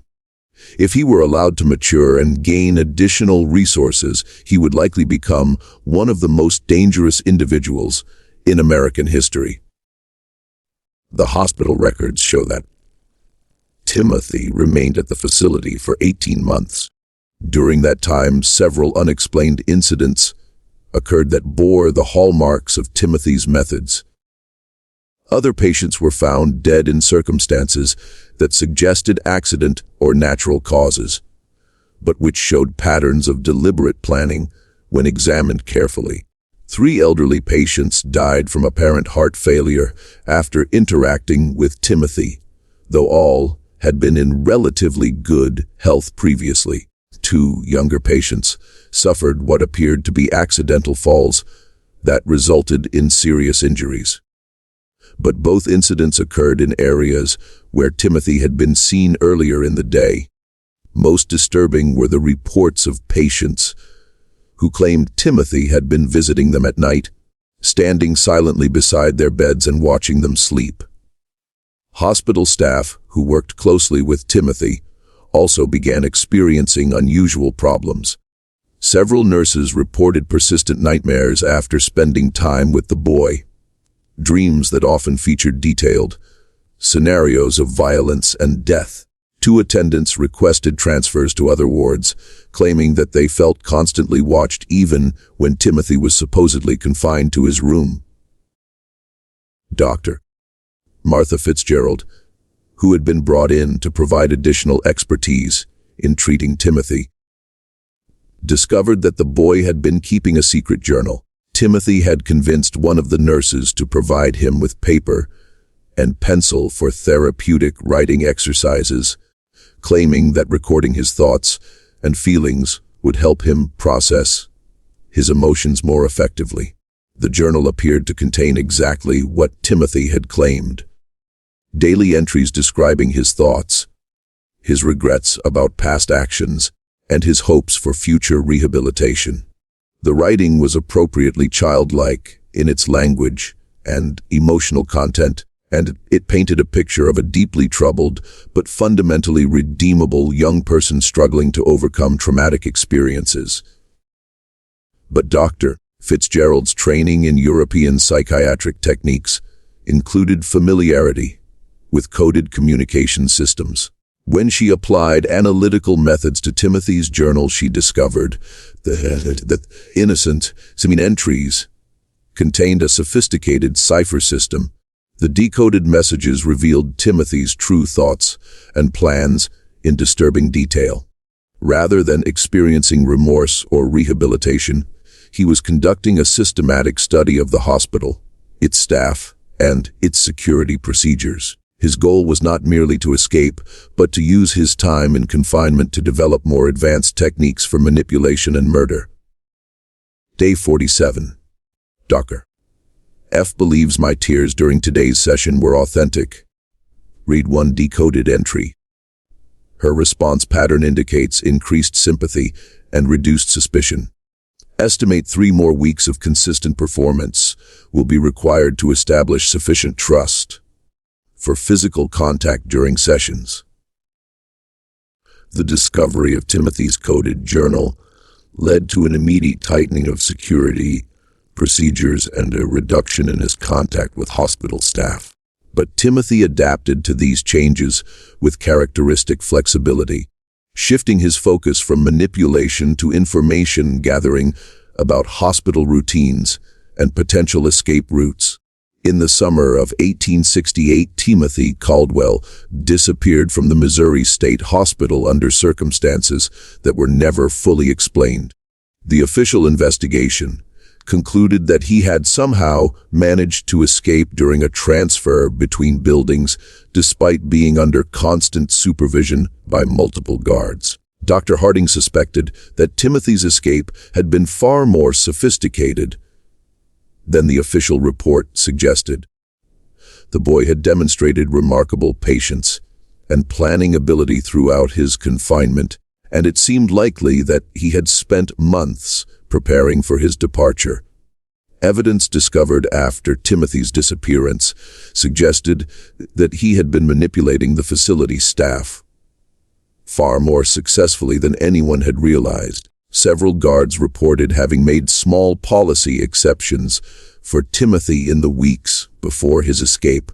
If he were allowed to mature and gain additional resources, he would likely become one of the most dangerous individuals in American history." The hospital records show that Timothy remained at the facility for 18 months. During that time, several unexplained incidents occurred that bore the hallmarks of Timothy's methods. Other patients were found dead in circumstances that suggested accident or natural causes, but which showed patterns of deliberate planning when examined carefully. 3 elderly patients died from apparent heart failure after interacting with Timothy, though all had been in relatively good health previously. 2 younger patients suffered what appeared to be accidental falls that resulted in serious injuries. But both incidents occurred in areas where Timothy had been seen earlier in the day. Most disturbing were the reports of patients who claimed Timothy had been visiting them at night, standing silently beside their beds and watching them sleep. Hospital staff who worked closely with Timothy also began experiencing unusual problems. Several nurses reported persistent nightmares after spending time with the boy, dreams that often featured detailed scenarios of violence and death. 2 attendants requested transfers to other wards, claiming that they felt constantly watched even when Timothy was supposedly confined to his room. Dr. Martha Fitzgerald, who had been brought in to provide additional expertise in treating Timothy, discovered that the boy had been keeping a secret journal. Timothy had convinced one of the nurses to provide him with paper and pencil for therapeutic writing exercises, claiming that recording his thoughts and feelings would help him process his emotions more effectively. The journal appeared to contain exactly what Timothy had claimed: daily entries describing his thoughts, his regrets about past actions, and his hopes for future rehabilitation. The writing was appropriately childlike in its language and emotional content, and it painted a picture of a deeply troubled but fundamentally redeemable young person struggling to overcome traumatic experiences. But Dr. Fitzgerald's training in European psychiatric techniques included familiarity with coded communication systems. When she applied analytical methods to Timothy's journal, she discovered that innocent entries contained a sophisticated cipher system. The decoded messages revealed Timothy's true thoughts and plans in disturbing detail. Rather than experiencing remorse or rehabilitation, he was conducting a systematic study of the hospital, its staff, and its security procedures. His goal was not merely to escape, but to use his time in confinement to develop more advanced techniques for manipulation and murder. Day 47. Dr. F believes my tears during today's session were authentic. Read 1 decoded entry. Her response pattern indicates increased sympathy and reduced suspicion. Estimate 3 more weeks of consistent performance will be required to establish sufficient trust for physical contact during sessions. The discovery of Timothy's coded journal led to an immediate tightening of security procedures and a reduction in his contact with hospital staff. But Timothy adapted to these changes with characteristic flexibility, shifting his focus from manipulation to information gathering about hospital routines and potential escape routes. In the summer of 1868, Timothy Caldwell disappeared from the Missouri State Hospital under circumstances that were never fully explained. The official investigation concluded that he had somehow managed to escape during a transfer between buildings despite being under constant supervision by multiple guards. Dr. Harding suspected that Timothy's escape had been far more sophisticated than the official report suggested. The boy had demonstrated remarkable patience and planning ability throughout his confinement, and it seemed likely that he had spent months preparing for his departure. Evidence discovered after Timothy's disappearance suggested that he had been manipulating the facility staff far more successfully than anyone had realized. Several guards reported having made small policy exceptions for Timothy in the weeks before his escape,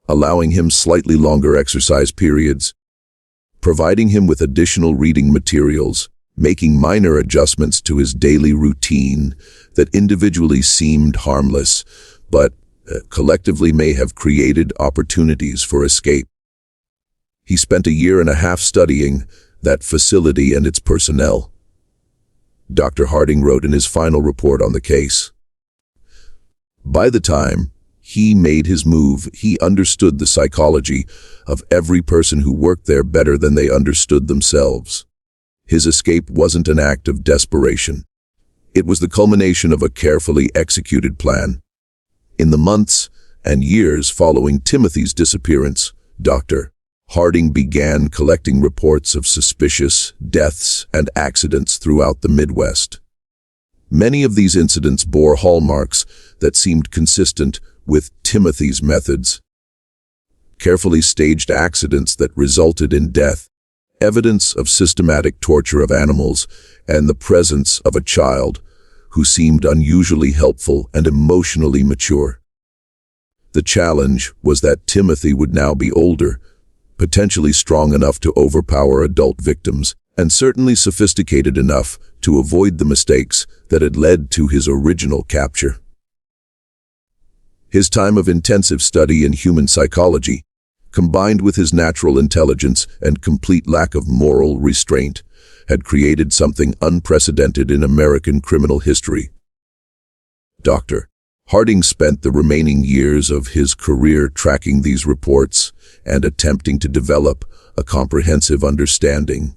allowing him slightly longer exercise periods, providing him with additional reading materials, making minor adjustments to his daily routine that individually seemed harmless, but collectively may have created opportunities for escape. He spent 1.5 years studying that facility and its personnel. Dr. Harding wrote in his final report on the case, By the time he made his move, he understood the psychology of every person who worked there better than they understood themselves. His escape wasn't an act of desperation. It was the culmination of a carefully executed plan. In the months and years following Timothy's disappearance, Dr. Harding began collecting reports of suspicious deaths and accidents throughout the Midwest. Many of these incidents bore hallmarks that seemed consistent with Timothy's methods. Carefully staged accidents that resulted in death, evidence of systematic torture of animals, and the presence of a child who seemed unusually helpful and emotionally mature. The challenge was that Timothy would now be older, potentially strong enough to overpower adult victims, and certainly sophisticated enough to avoid the mistakes that had led to his original capture. His time of intensive study in human psychology, combined with his natural intelligence and complete lack of moral restraint, had created something unprecedented in American criminal history. Dr. Harding spent the remaining years of his career tracking these reports and attempting to develop a comprehensive understanding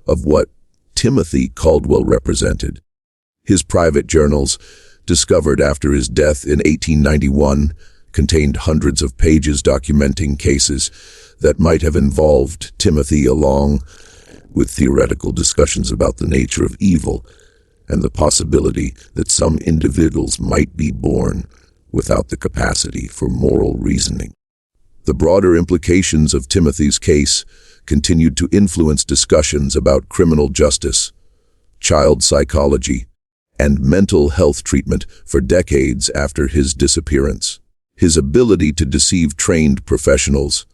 of what Timothy Caldwell represented. His private journals, discovered after his death in 1891, contained hundreds of pages documenting cases that might have involved Timothy, along with theoretical discussions about the nature of evil and the possibility that some individuals might be born without the capacity for moral reasoning. The broader implications of Timothy's case continued to influence discussions about criminal justice, child psychology, and mental health treatment for decades after his disappearance. His ability to deceive trained professionals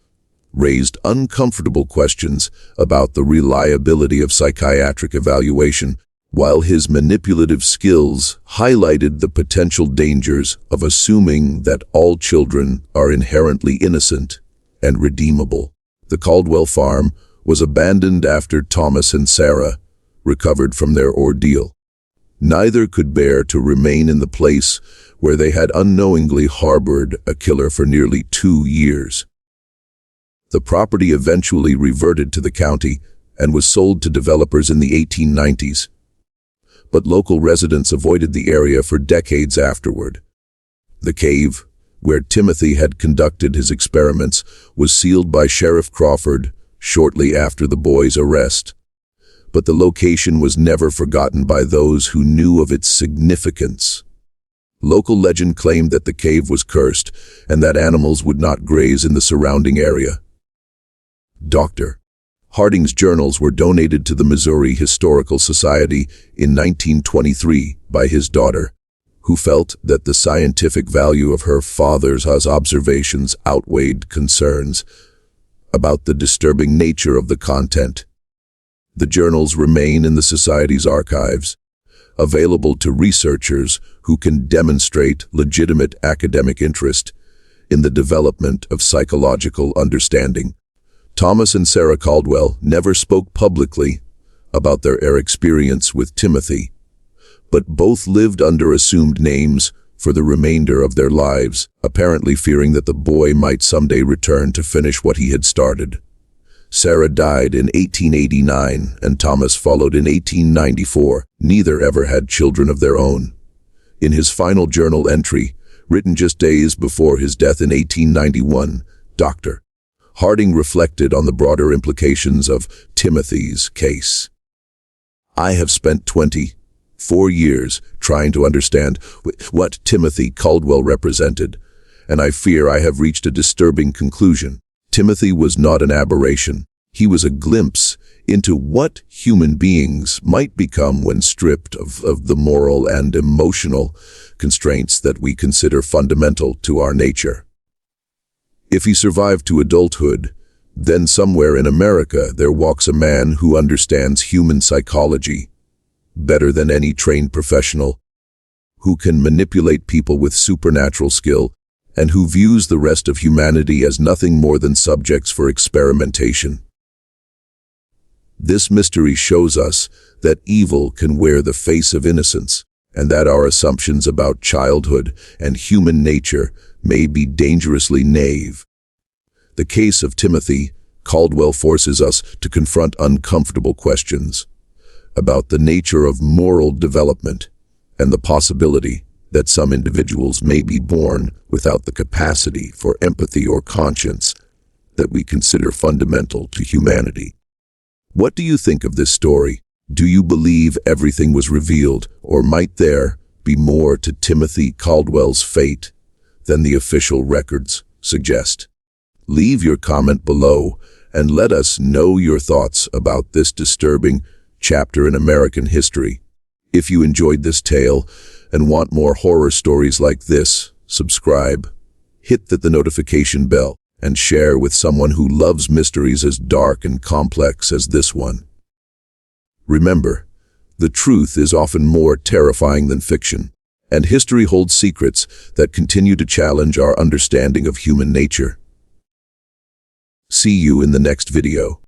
raised uncomfortable questions about the reliability of psychiatric evaluation, while his manipulative skills highlighted the potential dangers of assuming that all children are inherently innocent and redeemable. The Caldwell farm was abandoned after Thomas and Sarah recovered from their ordeal. Neither could bear to remain in the place where they had unknowingly harbored a killer for nearly 2 years. The property eventually reverted to the county and was sold to developers in the 1890s. But local residents avoided the area for decades afterward. The cave, where Timothy had conducted his experiments, was sealed by Sheriff Crawford shortly after the boy's arrest. But the location was never forgotten by those who knew of its significance. Local legend claimed that the cave was cursed and that animals would not graze in the surrounding area. Dr. Harding's journals were donated to the Missouri Historical Society in 1923 by his daughter, who felt that the scientific value of her father's observations outweighed concerns about the disturbing nature of the content. The journals remain in the Society's archives, available to researchers who can demonstrate legitimate academic interest in the development of psychological understanding. Thomas and Sarah Caldwell never spoke publicly about their experience with Timothy, but both lived under assumed names for the remainder of their lives, apparently fearing that the boy might someday return to finish what he had started. Sarah died in 1889 and Thomas followed in 1894. Neither ever had children of their own. In his final journal entry, written just days before his death in 1891, Dr. Harding reflected on the broader implications of Timothy's case. "I have spent 24 years trying to understand what Timothy Caldwell represented, and I fear I have reached a disturbing conclusion. Timothy was not an aberration. He was a glimpse into what human beings might become when stripped of the moral and emotional constraints that we consider fundamental to our nature. If he survived to adulthood, then somewhere in America there walks a man who understands human psychology better than any trained professional, who can manipulate people with supernatural skill, and who views the rest of humanity as nothing more than subjects for experimentation. This mystery shows us that evil can wear the face of innocence, and that our assumptions about childhood and human nature may be dangerously naive. The case of Timothy Caldwell forces us to confront uncomfortable questions about the nature of moral development and the possibility that some individuals may be born without the capacity for empathy or conscience that we consider fundamental to humanity. What do you think of this story? Do you believe everything was revealed, or might there be more to Timothy Caldwell's fate than the official records suggest? Leave your comment below and let us know your thoughts about this disturbing chapter in American history. If you enjoyed this tale and want more horror stories like this, subscribe, hit the notification bell, and share with someone who loves mysteries as dark and complex as this one. Remember, the truth is often more terrifying than fiction, and history holds secrets that continue to challenge our understanding of human nature. See you in the next video.